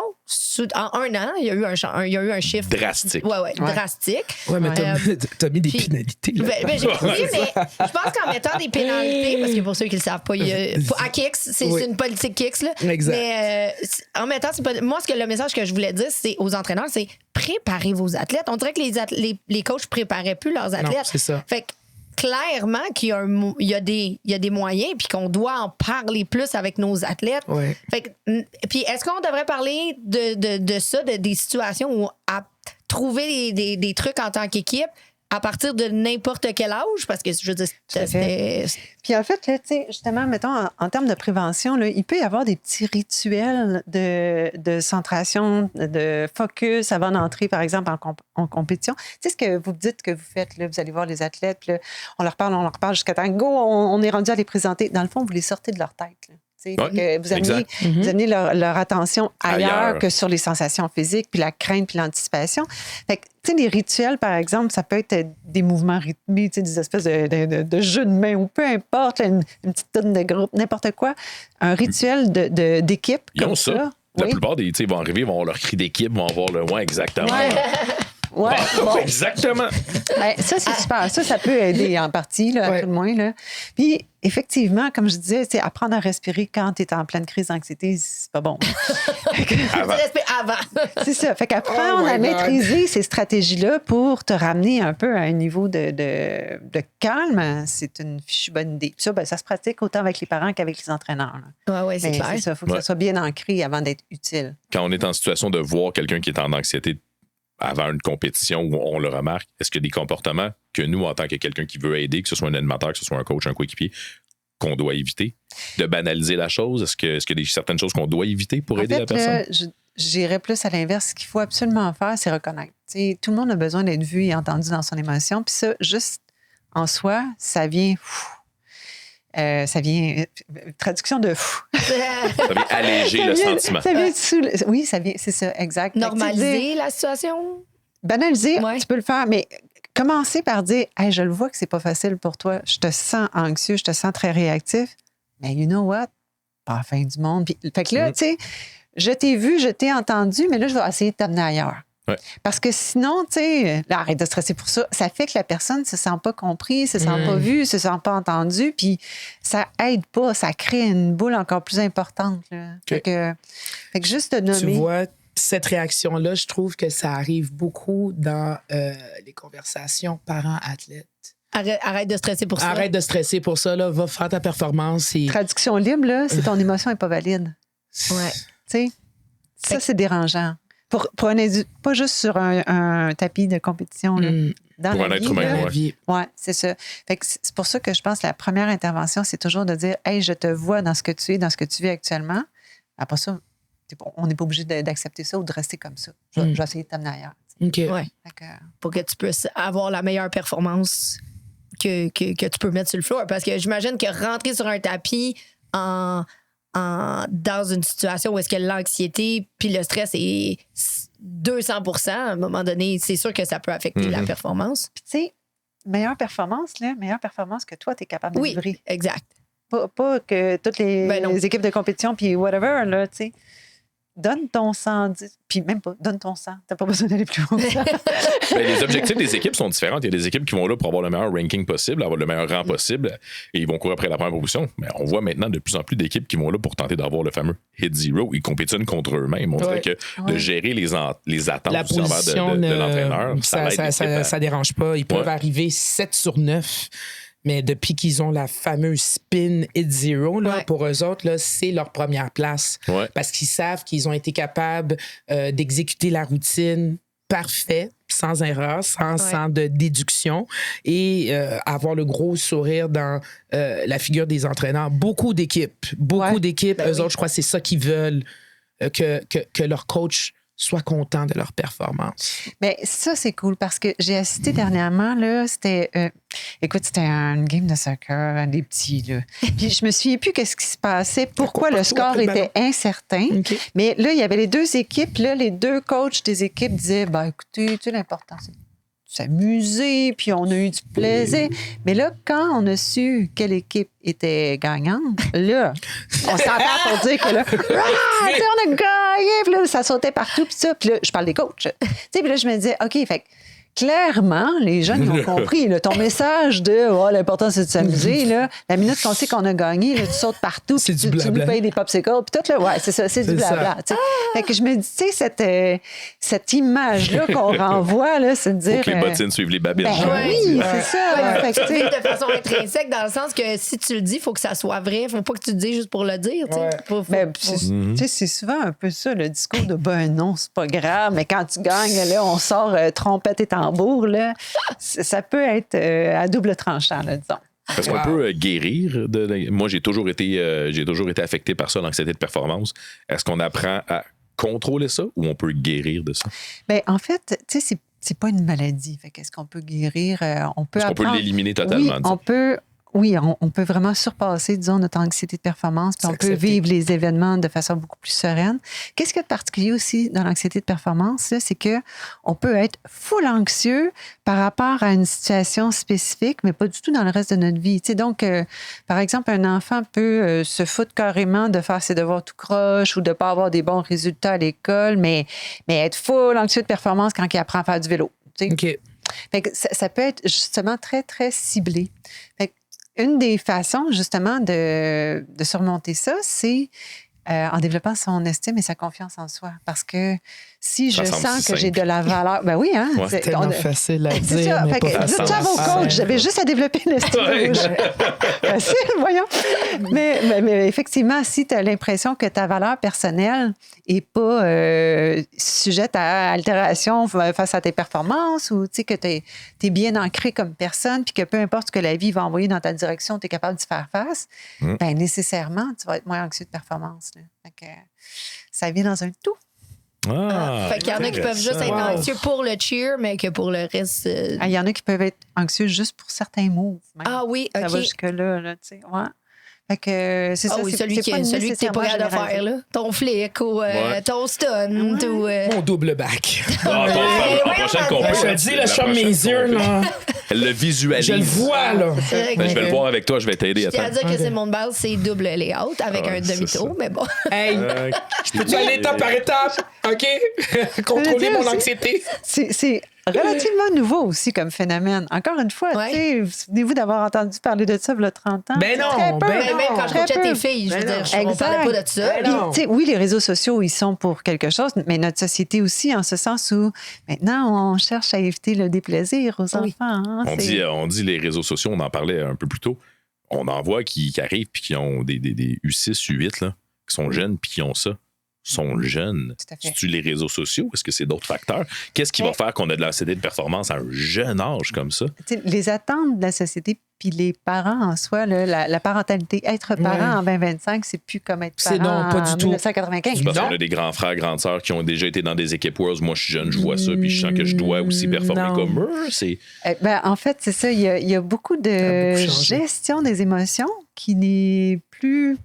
en un an, il y a eu un chiffre Drastique. ouais, drastique. Ouais, mais t'as mis des Puis- pénalités. Là. Ben, j'ai compris, mais je pense qu'en mettant des pénalités, parce que pour ceux qui ne le savent pas, à Kicks, c'est Oui. une politique Kicks. Là. Exact. Mais en mettant, moi, le message que je voulais dire, c'est aux entraîneurs, c'est préparez vos athlètes. On dirait que les coachs ne préparaient plus leurs Non, athlètes. c'est ça. Fait que clairement qu'il y a des moyens puis qu'on doit en parler plus avec nos athlètes. Ouais. Fait que, puis est-ce qu'on devrait parler de ça, des situations où à trouver des trucs en tant qu'équipe à partir de n'importe quel âge? Parce que je veux dire, à fait. c'était. Puis en fait, là, tu sais, justement, mettons, en termes de prévention, là, il peut y avoir des petits rituels de centration, de focus avant d'entrer, par exemple, en compétition. Tu sais, ce que vous dites que vous faites, là, vous allez voir les athlètes, puis là, on leur parle jusqu'à temps, go, on est rendu à les présenter. Dans le fond, vous les sortez de leur tête. Là. Tu sais, Ouais, fait que vous amenez leur attention ailleurs que sur les sensations physiques, puis la crainte, puis l'anticipation. Fait que, tu sais, les rituels, par exemple, ça peut être des mouvements rythmés, tu sais, des espèces de jeux de main, ou peu importe, une petite tonne de groupe, n'importe quoi. Un rituel d'équipe. Ils comme ont ça. La Oui. plupart des, tu sais, ils vont arriver, ils vont avoir leur cri d'équipe, vont avoir le ouais, exactement. Ouais, bon. Exactement. Ben, ça, c'est super. Ça peut aider en partie, là, à Ouais. tout le moins. Là. Puis, effectivement, comme je disais, tu sais, apprendre à respirer quand tu es en pleine crise d'anxiété, c'est pas bon. Avant. C'est ça. Fait qu'apprendre Oh my à God. maîtriser ces stratégies-là pour te ramener un peu à un niveau de calme, c'est une fichue bonne idée. Puis ça, ben, ça se pratique autant avec les parents qu'avec les entraîneurs. Là. Ouais, c'est Mais clair. c'est ça. Il faut que Ouais. ça soit bien ancré avant d'être utile. Quand on est en situation de voir quelqu'un qui est en anxiété avant une compétition où on le remarque, est-ce qu'il y a des comportements que nous, en tant que quelqu'un qui veut aider, que ce soit un animateur, que ce soit un coach, un coéquipier, qu'on doit éviter? De banaliser la chose? Est-ce qu'il y a certaines choses qu'on doit éviter pour En aider fait, la personne? là, j'irais plus à l'inverse. Ce qu'il faut absolument faire, c'est reconnaître. Tu sais, tout le monde a besoin d'être vu et entendu dans son émotion. Puis ça, juste en soi, ça vient... traduction de fou. Ça vient alléger le sentiment. Ça vient oui, ça vient, c'est ça, exact. Fait que, tu sais, Normaliser la situation? banaliser, Ouais. tu peux le faire, mais commencer par dire, hey, je le vois que c'est pas facile pour toi, je te sens anxieux, je te sens très réactif, mais you know what? Pas la fin du monde. Puis, fait que là, tu sais, je t'ai vu, je t'ai entendu, mais là, je vais essayer de t'amener ailleurs. Ouais. Parce que sinon, tu sais, là, arrête de stresser pour ça. Ça fait que la personne se sent pas comprise, se sent pas vue, se sent pas entendue, puis ça aide pas, ça crée une boule encore plus importante. Là. Fait que juste te nommer. Tu vois, cette réaction-là, je trouve que ça arrive beaucoup dans les conversations parents-athlètes. Arrête de stresser pour ça. Arrête de stresser pour ça, là, va faire ta performance. Et... Traduction libre, là, c'est ton émotion n'est pas valide. Ouais. Tu sais, ça, c'est dérangeant. Pour un adulte, pas juste sur un tapis de compétition. Là. Dans Pour la un être vie, humain, là. ouais. La vie. Oui, c'est ça. Fait que c'est pour ça que je pense que la première intervention, c'est toujours de dire, hey, je te vois dans ce que tu es, dans ce que tu vis actuellement. Après ça, on n'est pas obligé d'accepter ça ou de rester comme ça. Je vais essayer de t'amener ailleurs. OK. Ouais. Fait que, Pour que tu puisses avoir la meilleure performance que tu peux mettre sur le floor. Parce que j'imagine que rentrer sur un tapis dans une situation où est-ce que l'anxiété puis le stress 200%, à un moment donné, c'est sûr que ça peut affecter la performance. Puis, tu sais, meilleure performance que toi, tu es capable de Oui, livrer. exact. Pas que toutes Ben non. les équipes de compétition, puis whatever, là, tu sais. Donne ton 110, puis même pas, donne ton 100. T'as pas besoin d'aller plus haut que ça. Ben, les objectifs des équipes sont différents. Il y a des équipes qui vont là pour avoir le meilleur ranking possible, avoir le meilleur rang possible, et ils vont courir après la première position. Mais on voit maintenant de plus en plus d'équipes qui vont là pour tenter d'avoir le fameux hit zero. Ils compétitionnent contre eux-mêmes. On dirait que de gérer les attentes La aussi envers position de l'entraîneur, ça l'aide l'équipe à- ça dérange pas. Ils peuvent arriver 7 sur 9. Mais depuis qu'ils ont la fameuse spin hit zero, là, pour eux autres, là, c'est leur première place. Ouais. Parce qu'ils savent qu'ils ont été capables d'exécuter la routine parfait, sans erreur, sans de déduction, et avoir le gros sourire dans la figure des entraîneurs. Beaucoup d'équipes, eux autres, je crois que c'est ça qu'ils veulent, que leur coach soit content de leur performance. Mais ça, c'est cool parce que j'ai assisté dernièrement, là, c'était une game de soccer, des petits, là. Puis je me souviens plus qu'est-ce qui se passait, pourquoi le score était incertain. OK. Mais là, il y avait les deux équipes, là, les deux coachs des équipes disaient, écoutez, tu sais, l'important, c'est de s'amuser, puis on a eu du plaisir. Mais là, quand on a su quelle équipe était gagnante, là, on s'entend pour dire que là, tu sais, on a gagné, puis là, ça sautait partout, puis ça. Puis là, je parle des coachs. Tu sais, puis là, je me disais, OK, fait que clairement, les jeunes ils ont compris. Là, ton message de l'important, c'est de s'amuser. Là, la minute qu'on sait qu'on a gagné, là, tu sautes partout. C'est puis du tu nous blabla. payes des popsicles. Puis tout, là, ouais, c'est ça, c'est du blabla. tu sais. Fait que je me dis, tu sais, cette image-là qu'on renvoie, là, c'est de dire. Faut que les bottines suivent les babines. Oui, c'est ça. Fait que, tu sais, De façon intrinsèque, dans le sens que si tu le dis, il faut que ça soit vrai. Il faut pas que tu le dises juste pour le dire. Tu sais. Faut- tu sais, c'est souvent un peu ça, le discours de non, c'est pas grave, mais quand tu gagnes, là, on sort trompette et tambour, là, ça peut être à double tranchant, là, disons. Parce qu'on peut guérir. Moi, j'ai toujours été affecté par ça, l'anxiété de performance. Est-ce qu'on apprend à contrôler ça ou on peut guérir de ça? Bien, en fait, tu sais, c'est pas une maladie. Fait qu'est-ce qu'on peut guérir? On peut Est-ce qu'on peut apprendre- l'éliminer totalement? On peut vraiment surpasser, disons, notre anxiété de performance, puis on peut S'accepter. vivre les événements de façon beaucoup plus sereine. Qu'est-ce qu'il y a de particulier aussi dans l'anxiété de performance, là, c'est que on peut être full anxieux par rapport à une situation spécifique, mais pas du tout dans le reste de notre vie. Tu sais, donc, par exemple, un enfant peut se foutre carrément de faire ses devoirs tout croche ou de ne pas avoir des bons résultats à l'école, mais être full anxieux de performance quand il apprend à faire du vélo. Tu sais. OK. Fait que ça peut être justement très, très ciblé. Fait que une des façons, justement, de surmonter ça, c'est en développant son estime et sa confiance en soi. Parce que si Ça je semble sens si que j'ai simple. de la valeur... Ben oui, hein? Ouais. c'est- Tellement on- facile à c'est dire, ça. mais Fait pas que facile dites ça à vos à faire. coachs. J'avais juste à développer une estime facile, voyons. Mais effectivement, si tu as l'impression que ta valeur personnelle n'est pas sujette à altération face à tes performances ou que tu es bien ancré comme personne puis que peu importe ce que la vie va envoyer dans ta direction, tu es capable d'y faire face, ben nécessairement, tu vas être moins anxieux de performance. Là. Fait que, ça vient dans un tout. Fait qu'il y en a qui peuvent juste être Wow. anxieux pour le cheer, mais que pour le reste. Il y en a qui peuvent être anxieux juste pour certains moves. Même. Ah oui, Ça va OK. jusque-là, là, tu sais. Ouais. Fait que c'est Ah ça. oui, c'est- celui c'est que pas t'es pas nécessairement capable de généralisé. faire, là. Ton flic ou ton stunt ou. Mon double back. La prochaine Je te compétition. dis, là, je ferme mes yeux, là. Elle le visualise. Je le vois, là. Ben, je vais le voir avec toi, je vais t'aider. Je tiens à Attends. dire que c'est mon de base, c'est double layout avec un c'est demi-tour, ça. mais bon. Hey, peux-tu aller étape par étape? OK? Contrôler dire mon aussi- anxiété. C'est relativement nouveau aussi comme phénomène. Encore une fois, Ouais. tu sais, souvenez-vous d'avoir entendu parler de ça il y a 30 ans? Ben non, Très peu. ben Mais même quand je Très coachais peu. tes filles, je veux Ben dire, non. on parlait pas de ça. Ben là. non. Tu sais, oui, les réseaux sociaux, ils sont pour quelque chose, mais notre société aussi, en ce sens où maintenant, on cherche à éviter le déplaisir aux enfants. hein. On dit les réseaux sociaux, on en parlait un peu plus tôt. On en voit qui arrivent puis qui ont des U6, U8, là, qui sont jeunes puis qui ont ça. Sont jeunes. Tout à fait. C'est-tu les réseaux sociaux? Est-ce que c'est d'autres facteurs? Qu'est-ce qui va faire qu'on a de l'anxiété de performance à un jeune âge comme ça? Tu sais, les attentes de la société puis les parents en soi, là, la parentalité, être parent en 2025, c'est plus comme être C'est parent non, pas du en tout. 1995. Parce Non. qu'on a des grands frères, grandes sœurs qui ont déjà été dans des équipes Worlds. Moi, je suis jeune, je vois ça, puis je sens que je dois aussi performer Non. comme eux. C'est En fait, c'est ça. Il y a beaucoup Ça a de beaucoup changé. gestion des émotions qui n'est plus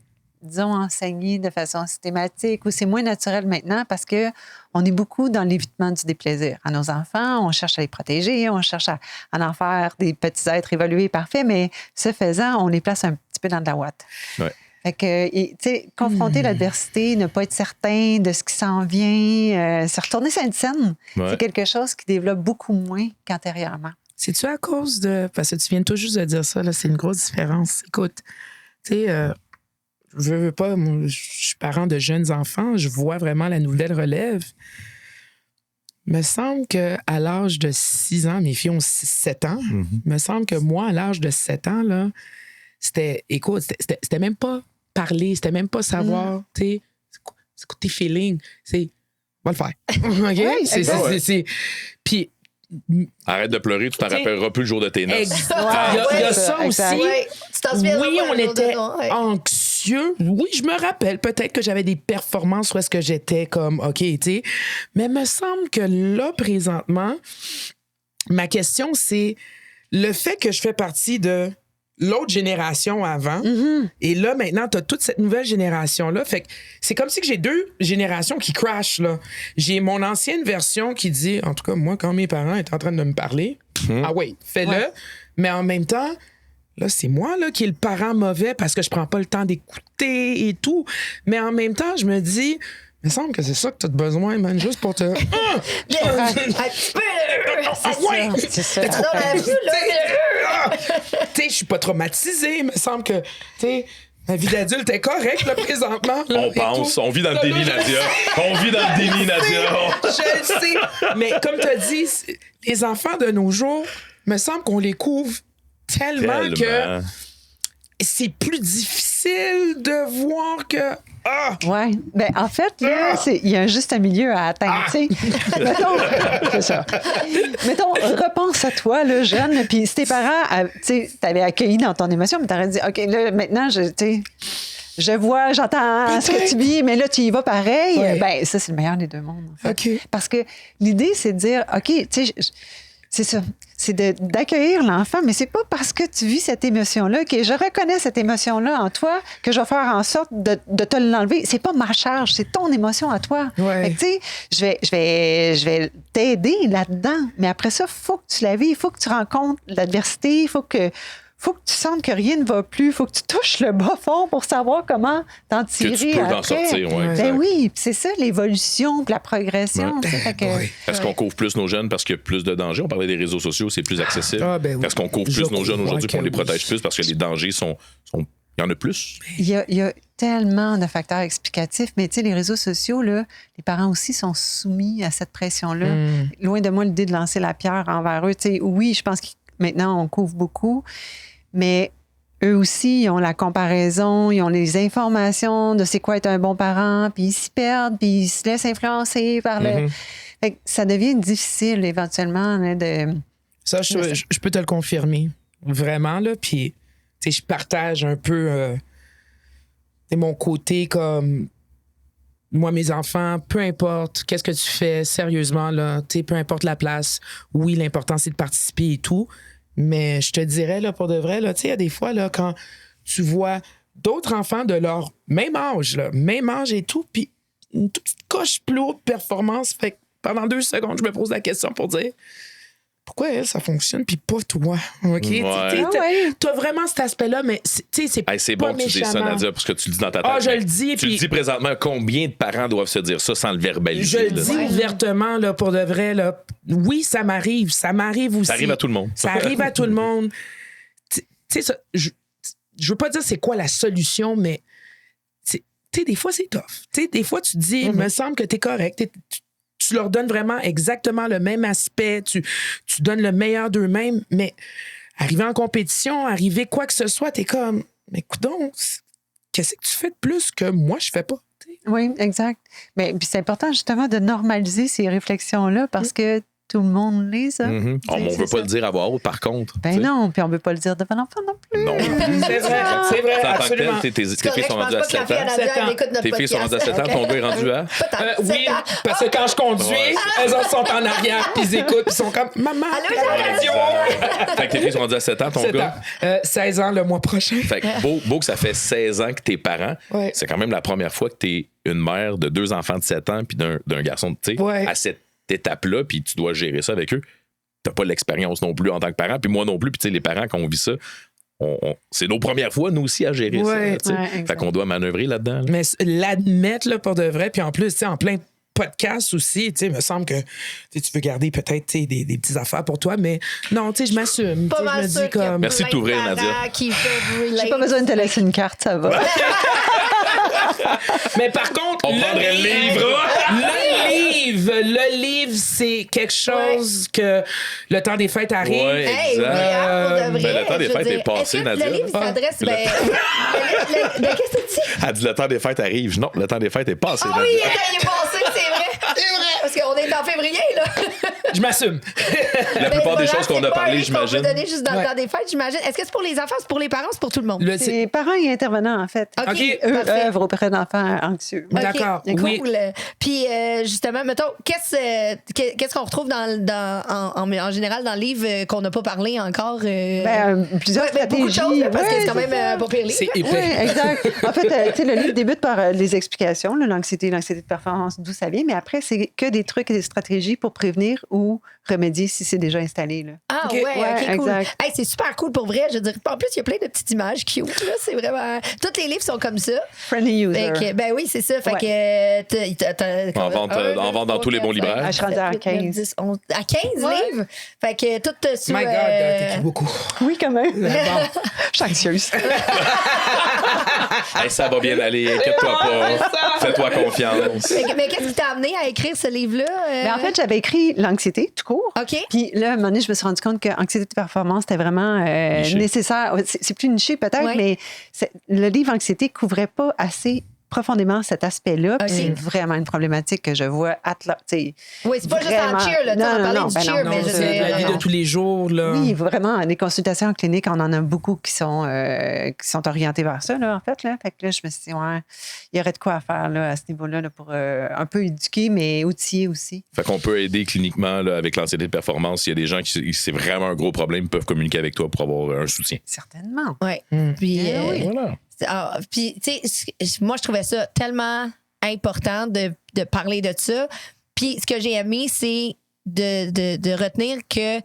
disons, enseigné de façon systématique ou c'est moins naturel maintenant parce que on est beaucoup dans l'évitement du déplaisir à nos enfants. On cherche à les protéger, on cherche à en faire des petits êtres évolués parfaits, mais ce faisant, on les place un petit peu dans de la ouate. Ouais. Fait que, tu sais, confronter l'adversité, ne pas être certain de ce qui s'en vient, se retourner sur une scène, c'est quelque chose qui développe beaucoup moins qu'antérieurement. C'est-tu à cause de... Parce que tu viens tout juste de dire ça, là, c'est une grosse différence. Écoute, tu sais, je veux pas... Moi, je suis parent de jeunes enfants, je vois vraiment la nouvelle relève. Me semble qu'à l'âge de 6 ans, mes filles ont 7 ans, me semble que moi, à l'âge de 7 ans, là, c'était même pas parler, c'était même pas savoir, tu sais, c'est quoi tes feelings, c'est... On va le faire. OK? C'est... Puis... Arrête de pleurer, tu t'en rappelleras plus le jour de tes noces. Il y a ça aussi. Ouais. Tu t'en souviens Oui, pas on le jour de était toi, ouais. anxieux. Oui, je me rappelle peut-être que j'avais des performances où est-ce que j'étais comme OK, tu sais. Mais il me semble que là, présentement, ma question, c'est le fait que je fais partie de l'autre génération avant. Et là, maintenant, tu as toute cette nouvelle génération-là. Fait que c'est comme si que j'ai 2 générations qui crashent, là. J'ai mon ancienne version qui dit, en tout cas, moi, quand mes parents étaient en train de me parler, ah oui, fais-le. Ouais. Mais en même temps, là, c'est moi là, qui est le parent mauvais parce que je prends pas le temps d'écouter et tout. Mais en même temps, je me dis, il me semble que c'est ça que tu as besoin, man, juste pour te... C'est ça. Tu sais, je suis pas traumatisée. Il me semble que, tu sais, ma vie d'adulte est correcte, là, présentement. Là, on vit dans le déni, Nadia. On vit dans le déni, Nadia. Je le sais. Mais comme tu as dit, les enfants de nos jours, il me semble qu'on les couvre tellement que c'est plus difficile de voir que... Oui. Ben, en fait, là, il y a un juste milieu à atteindre. Mettons, c'est ça. Mettons, repense à toi, là, jeune, puis si tes parents t'avaient accueilli dans ton émotion, mais t'aurais dit, OK, là, maintenant, je vois, j'entends ce que tu vis, mais là, tu y vas pareil. Ouais. Ben, ça, c'est le meilleur des deux mondes, en fait. OK. Parce que l'idée, c'est de dire, OK, tu sais, c'est ça. C'est d'accueillir l'enfant, mais c'est pas parce que tu vis cette émotion-là que je reconnais cette émotion-là en toi que je vais faire en sorte de te l'enlever. C'est pas ma charge, c'est ton émotion à toi. Ouais. Fait que, tu sais, je vais t'aider là-dedans, mais après ça, il faut que tu la vis, il faut que tu rencontres l'adversité, il faut que tu sentes que rien ne va plus. Il faut que tu touches le bas fond pour savoir comment t'en tirer que tu peux après. en sortir, oui. Ben oui, c'est ça, l'évolution, la progression. Est-ce qu'on couvre plus nos jeunes parce qu'il y a plus de dangers? On parlait des réseaux sociaux, c'est plus accessible. Ben oui. Est-ce qu'on couvre plus nos jeunes aujourd'hui pour les protège plus parce que les dangers sont... Il y en a plus? Il y a tellement de facteurs explicatifs, mais tu sais, les réseaux sociaux, là, les parents aussi sont soumis à cette pression-là. Loin de moi l'idée de lancer la pierre envers eux. Tu sais, oui, je pense que maintenant, on couvre beaucoup, mais eux aussi, ils ont la comparaison, ils ont les informations de c'est quoi être un bon parent, puis ils s'y perdent, puis ils se laissent influencer par le... Fait que ça devient difficile, éventuellement, là, de... Ça, je peux te le confirmer. Vraiment, là. Puis, tu sais, je partage un peu mon côté comme... Moi, mes enfants, peu importe qu'est-ce que tu fais, sérieusement, là, tu sais, peu importe la place, oui, l'important, c'est de participer et tout. Mais je te dirais, là, pour de vrai, là, tu sais, il y a des fois, là, quand tu vois d'autres enfants de leur même âge et tout, puis une toute petite coche plus haute performance, fait que pendant 2 secondes, je me pose la question pour dire pourquoi elle, ça fonctionne, puis pas toi, OK? T'as vraiment cet aspect-là, mais tu sais, c'est pas c'est bon que tu dis ça, Nadia, parce que tu le dis dans ta tête. Ah, je le dis. Tu le dis présentement, combien de parents doivent se dire ça sans le verbaliser? Je le dis ouvertement, là, pour de vrai, là. Oui, ça m'arrive aussi. Ça arrive à tout le monde. Ça arrive à tout le monde. Tu sais, je veux pas dire c'est quoi la solution, mais tu sais, des fois, c'est tough. Tu sais, des fois, tu te dis, il me semble que t'es correct, tu leur donnes vraiment exactement le même aspect, tu donnes le meilleur d'eux-mêmes, mais arriver en compétition, arriver quoi que ce soit, t'es comme, mais coudonc, qu'est-ce que tu fais de plus que moi, je fais pas? T'sais? Oui, exact. Mais puis c'est important justement de normaliser ces réflexions-là parce que tout le monde les a. On ne veut pas le dire à voix haute, par contre. Ben non, puis on ne veut pas le dire devant l'enfant non plus. Non. C'est vrai, En tant que absolument. tel, tes C'est filles correct, sont je rendues à pense pas 7 que la fille ans. à Sept Nadia, ans. elle écoute notre Tes filles sont rendues à podcast. 7 ans, ton gars est rendu à... Peut-être. Oui, 7 ans. parce que quand je conduis, Ouais. elles en sont en arrière, puis ils écoutent, puis ils sont comme maman, Allô, la radio. Fait que tes filles sont rendues à 7 ans, ton 7 gars. ans. 16 ans le mois prochain. Fait que beau que ça fait 16 ans que t'es parent, Ouais. c'est quand même la première fois que t'es une mère de 2 enfants de 7 ans puis d'un garçon, tu sais, Ouais. à cette étape-là, puis tu dois gérer ça avec eux. T'as pas l'expérience non plus en tant que parent, puis moi non plus, puis tu sais, les parents, quand on vit ça, c'est nos premières fois, nous aussi, à gérer Ouais. ça. Tu sais. Ouais, exact. Fait qu'on doit manœuvrer là-dedans. là. Mais l'admettre là, pour de vrai, puis en plus, tu sais, en plein podcast aussi, tu sais, il me semble que tu sais, tu veux garder peut-être tu sais, des petites affaires pour toi, mais non, tu sais, je m'assume. Pas Tu sais, mal je me sûr dis qu'il y a comme... Merci de plein t'ouvrir, parents Nadia. qui peuvent relate. J'ai pas besoin de te laisser une carte, ça va. Mais par contre, On prendrait le livre. Le livre, c'est quelque chose que le temps des fêtes arrive. Ouais. Hey, oui, Exact. hein, pour de vrai. Ben, le temps des je veux fêtes dire, est passé, est-ce que Nadia. Le livre, il s'adresse. Le Ben, qu'est-ce que tu dis? Elle dit le temps des fêtes arrive. Non, le temps des fêtes est passé. Ah oui, Nadia. il est passé, c'est vrai. C'est vrai. Parce qu'on est en février, là. Je m'assume. La plupart des Voilà, choses qu'on c'est a pas un parlé, livre qu'on j'imagine. peut donner juste dans Ouais. le temps des fêtes, j'imagine. Est-ce que c'est pour les enfants, c'est pour les parents, c'est pour tout le monde? C'est- Les parents et intervenants, en fait. OK, OK, Eux parfait. œuvrent auprès d'enfants anxieux. OK, D'accord, cool. oui. Puis, justement, mettons, qu'est-ce qu'on retrouve en général dans le livre qu'on n'a pas parlé encore? Plusieurs Ouais, mais beaucoup de stratégies. choses, là, parce que Ouais, c'est quand même ça. pas pire livre. C'est là. épais. Oui, exact. En fait, tu sais, le livre débute par les explications, là, l'anxiété de performance, d'où ça vient, mais après, c'est que des trucs et des stratégies pour prévenir ou remédier si c'est déjà installé. Là. Ah OK. ouais, Ouais, OK, cool. exact. Hey, c'est super cool pour vrai. Je veux dire, en plus, il y a plein de petites images cute. Là. C'est vraiment... Tous les livres sont comme ça. Friendly user. Fait que, ben oui, c'est ça. Fait Ouais. que... En vente dans tous les bons libraires. Ah, je suis rendue à 15. À 15 Ouais. livres? Fait que tout sous... My God, t'écris beaucoup. Oui, quand même. Bon. Je suis anxieuse. Hey, ça va bien aller, inquiète-toi pas. Fais-toi confiance. Mais qu'est-ce qui t'a amené à écrire ce livre-là? Mais en fait, j'avais écrit l'anxiété, tout court. OK. Puis là, à un moment donné, je me suis rendu compte que anxiété de performance, c'était vraiment Niché. nécessaire. C'est plus niché peut-être, Ouais. mais le livre Anxiété couvrait pas assez profondément cet aspect-là. Puis OK. c'est vraiment une problématique que je vois Oui, c'est pas juste en Vraiment. cheer, là. Tu sais, Non, on non, parlait non, du ben cheer, non, mais non, je C'est sais... la vie de non. tous les jours. Là. Oui, vraiment. Les consultations en clinique, on en a beaucoup qui sont orientées vers ça, là, en fait. Là. Fait que là, je me suis dit, ouais, il y aurait de quoi à faire là, à ce niveau-là là, pour un peu éduquer, mais outiller aussi. Fait qu'on peut aider cliniquement là, avec l'anxiété de performance. Il y a des gens qui, c'est vraiment un gros problème, peuvent communiquer avec toi pour avoir un soutien. Certainement. Ouais. Mm. Puis, oui. Voilà. puis, tu sais, moi, je trouvais ça tellement important de parler de ça. Puis, ce que j'ai aimé, c'est de retenir que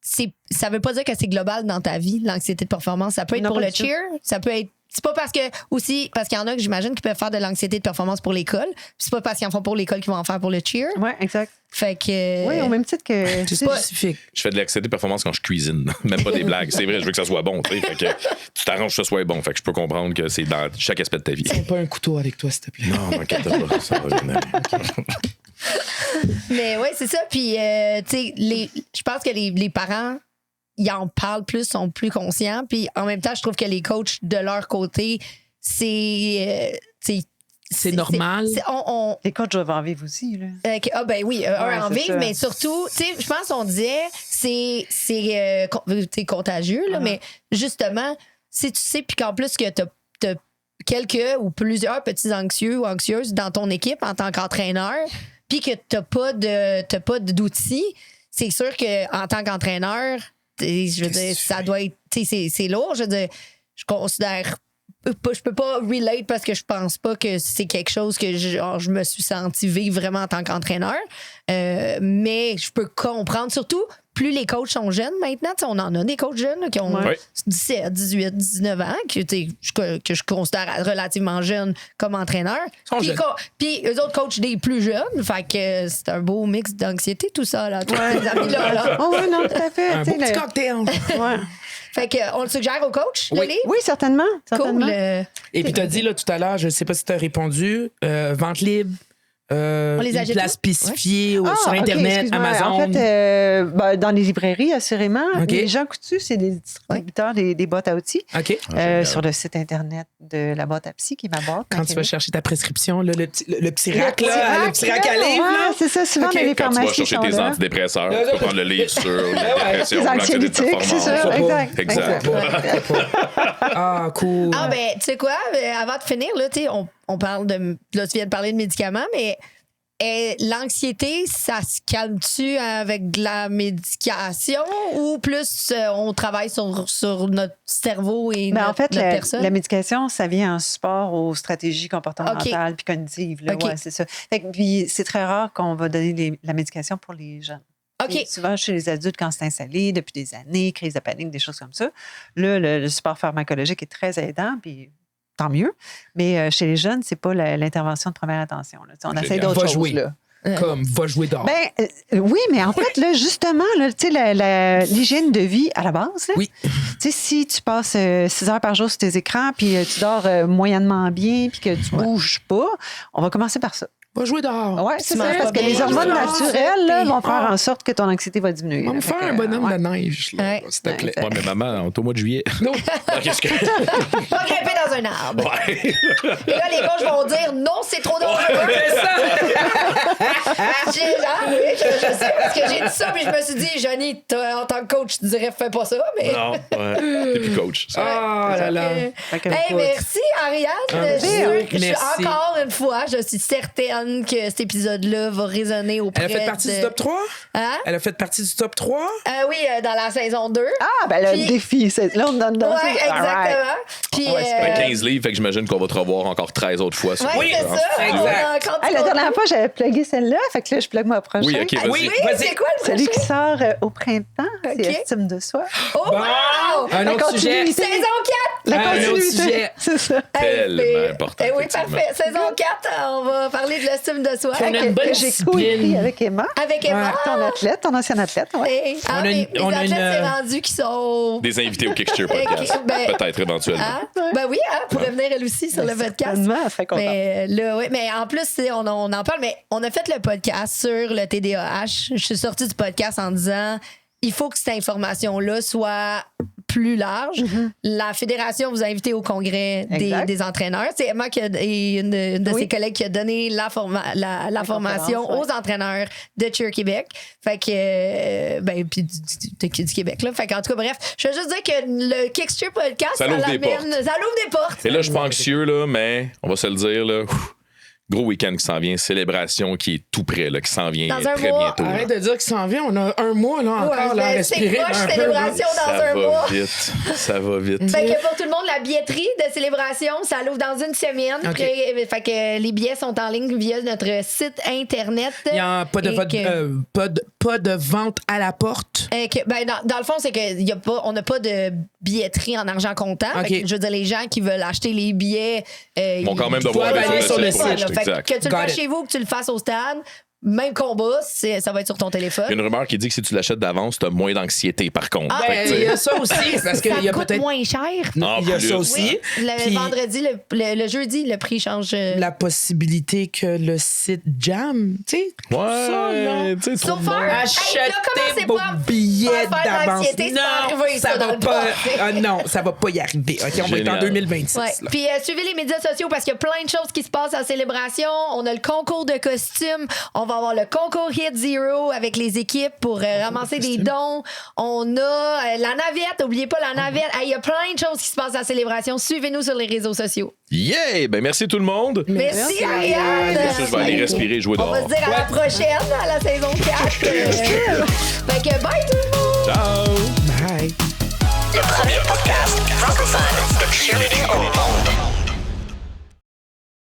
ça veut pas dire que c'est global dans ta vie, l'anxiété de performance. Ça peut être Non, pour pas le du tout. cheer, ça peut être. C'est pas parce qu'il y en a que j'imagine qui peuvent faire de l'anxiété de performance pour l'école. Puis c'est pas parce qu'ils en font pour l'école qu'ils vont en faire pour le cheer. Oui, exact. Fait que. Oui, au même titre que. C'est spécifique. Je fais de l'anxiété de performance quand je cuisine. Même pas des blagues. C'est vrai, je veux que ça soit bon. Fait que tu t'arranges que ça soit bon. Fait que je peux comprendre que c'est dans chaque aspect de ta vie. Tiens pas un couteau avec toi, s'il te plaît. Non, t'inquiète pas, ça va bien aller. Mais oui, c'est ça. Puis, tu sais, je pense que les parents, ils en parlent plus, sont plus conscients. Puis, en même temps, je trouve que les coachs, de leur côté, C'est normal. Les coachs doivent en vivre aussi. Là. Ah ben oui, un Ouais, en c'est vivre, ça. mais surtout, tu sais, je pense qu'on disait c'est contagieux, là, mais justement, si tu sais, puis qu'en plus que t'as quelques ou plusieurs petits anxieux ou anxieuses dans ton équipe en tant qu'entraîneur, puis que t'as pas d'outils, c'est sûr qu'en tant qu'entraîneur, je veux dire, ça doit être, tu sais, c'est lourd, je veux dire, je considère je peux pas relate parce que je pense pas que c'est quelque chose que je me suis senti vivre vraiment en tant qu'entraîneur. Mais je peux comprendre, surtout plus les coachs sont jeunes maintenant. On en a des coachs jeunes là, qui ont Ouais. 17, 18, 19 ans, que je considère relativement jeunes comme entraîneurs. Sont Puis jeunes. puis eux autres coachent des plus jeunes. Fait que c'est un beau mix d'anxiété, tout ça. Là, tous ces amis-là, là. Oh, oui, non, tout à fait. Un Tu beau sais, petit cocktail. ouais. Fait que on le suggère aux coachs, le Oui. livre? Oui, certainement. certainement. Cool. Et puis, tu as dit là, tout à l'heure, je ne sais pas si tu as répondu, vente libre, On les une achète place où? spécifiée sur OK, Internet, excuse-moi. Amazon. En fait, dans les librairies, assurément. OK. Les gens coutus, c'est des distributeurs des boîtes à outils. OK. Sur le site Internet de la boîte à psy, qui est ma boîte. Quand tu vas chercher ta prescription, là, le petit Le rack, petit là, le petit rack à livres. là. Ouais, c'est ça. Souvent, OK. dans les Quand tu vas pharmacies chercher sont tes là. antidépresseurs, tu peux prendre le livre sur la dépression, Les l'anxiété de anxiolytiques, c'est performance. ça. Exact. Ah, cool. Ah, ben, tu sais quoi, avant de finir, là, tu sais, on parle de. Là, tu viens de parler de médicaments, mais l'anxiété, ça se calme-tu avec de la médication ou plus on travaille sur notre cerveau et Ben, notre, en fait, notre personne? la médication, ça vient en support aux stratégies comportementales puis cognitives. Là, OK. ouais, c'est ça. Fait que, puis c'est très rare qu'on va donner la médication pour les jeunes. OK. Et souvent, chez les adultes, quand c'est installé depuis des années, crise de panique, des choses comme ça, là, le support pharmacologique est très aidant, puis tant mieux. Mais chez les jeunes, c'est pas l'intervention de première attention. Là. On essaie d'autres Va choses. jouer. Là. Comme, va jouer dehors. Ben, oui, mais en fait, là, justement, là, tu sais, l'hygiène de vie à la base, là, Oui. tu sais, si tu passes 6 heures par jour sur tes écrans, puis tu dors moyennement bien, puis que tu bouges pas, on va commencer par ça. Va jouer dehors. Oui, c'est Tu ça, manges parce pas que les bien, hormones tu dors, naturelles là, vont faire Ah. en sorte que ton anxiété va diminuer. On va me Fait faire que, un bonhomme ouais. de neige, là, Ouais. s'il te plaît. Ouais, mais maman, on est au mois de juillet. Non. Qu'est-ce que. Pas grimper dans un arbre. Ouais. Et là, les coachs vont dire non, c'est trop dangereux. Je sais, parce que j'ai dit ça, puis je me suis dit, Johnny, en tant que coach, tu dirais fais pas ça, mais. Non, ouais. T'es plus coach. ça. Ah là là. Fait que, Hey, écoute, merci, Ariane. Merci. Encore une fois, je suis certaine que cet épisode-là va résonner auprès Elle a fait partie de... du top 3? Hein? Elle a fait partie du top 3? Oui, dans la saison 2. Ah, ben le Puis- défi, c'est là, on donne dans Oui, exactement. Puis, Ben, 15 livres, fait que j'imagine qu'on va te revoir encore 13 autres fois. sur oui, le- c'est en ça. studio. On a Exact. encore Hey, du la contenu. dernière fois, j'avais plugué celle-là, fait que là, je plug ma prochaine. Oui, OK, vas-y. Oui, Vas-y. c'est quoi le Celui qui prochain? sort au printemps, OK. c'est Estime de soi. Oh, wow! Un La autre sujet. continuité. Saison 4! La Un autre continuité. sujet. C'est ça. Tellement ben, important, oui, effectivement. parfait. Saison 4, on va parler de l'estime de soi. On a une bonne Que j'ai discipline. coécrit avec Emma, Avec Emma. ton athlète, ton ancien athlète. Ouais. Et- On a mais une- on les a athlètes, une, c'est rendu qui sont... Des invités au Kicksteer podcast. Ok, ben- Peut-être éventuellement. Hein? Ben oui, hein, pour revenir elle aussi sur le podcast. Certainement, elle serait contente. Mais, là, oui, mais en plus, tu sais, on en parle, mais on a fait le podcast sur le TDAH. Je suis sortie du podcast en disant il faut que cette information-là soit plus large. La fédération vous a invité au congrès Exact. des entraîneurs. C'est Emma et une de Oui. ses collègues qui a donné la formation conférence, aux entraîneurs de Cheer Québec. Fait que, ben, puis du Québec, là. Fait qu'en tout cas, bref, je veux juste dire que le Kicksteer podcast, Ça l'ouvre des l'amène- ça l'ouvre des portes. Et là, je suis pas anxieux, là, mais on va se le dire, là. Gros week-end qui s'en vient, célébration qui est tout près, là, qui s'en vient Dans un très mois. bientôt. là. Arrête de dire qu'il s'en vient. On a un mois là, encore là, à ben, c'est respirer. proche un peu. célébration dans Ça un va mois. vite. Ça va vite. Fait que pour tout le monde, la billetterie de célébration, ça l'ouvre dans une semaine. OK. Puis, fait que les billets sont en ligne via notre site Internet. Il n'y a pas de, Et vote- que- pas de vente à la porte. Ben, dans le fond, c'est qu'on n'a pas de billetterie en argent comptant. OK. Fait que, je veux dire, les gens qui veulent acheter les billets... Ils vont quand même devoir doivent aller sur le pour site. l'acheter, Fait que exact. tu le Got fasses it. chez vous, que tu le fasses au stade, même combat, ça va être sur ton téléphone. Il y a une rumeur qui dit que si tu l'achètes d'avance, tu as moins d'anxiété, par contre. Ah, Fait Ben, que, tu il y sais, a ça aussi, parce Ça qu'il y a coûte peut-être. moins cher. En Il y a plus. ça aussi. Le Puis vendredi, le jeudi, le prix change. la possibilité que le site Jam, tu sais, tout ça, là. Ouais, tu sais, trop de Sauf monde. un- Hey, là, Achetez commencez vos pas à billets faire de d'avance. l'anxiété, c'est pas arrivé, ça, ça dans va le pas. passé. Ah non, ça va pas y arriver. OK, on va être en Génial. 2026. Ouais. là. Puis suivez les médias sociaux parce qu'il y a plein de choses qui se passent en célébration. On a le concours de costumes. On va avoir le concours Hit Zero avec les équipes pour ramasser des dons. On a la navette. N'oubliez pas la navette. Il y a plein de choses qui se passent en célébration. Suivez-nous sur les réseaux sociaux. Yeah! Ben, merci tout le monde. Merci, Ariane. Sur ce, je vais aller respirer et jouer On va dehors. se dire à la prochaine, à la saison 4. Fait que bye tout le monde! Ciao! Bye. Le premier podcast francophone de cheerleading au monde.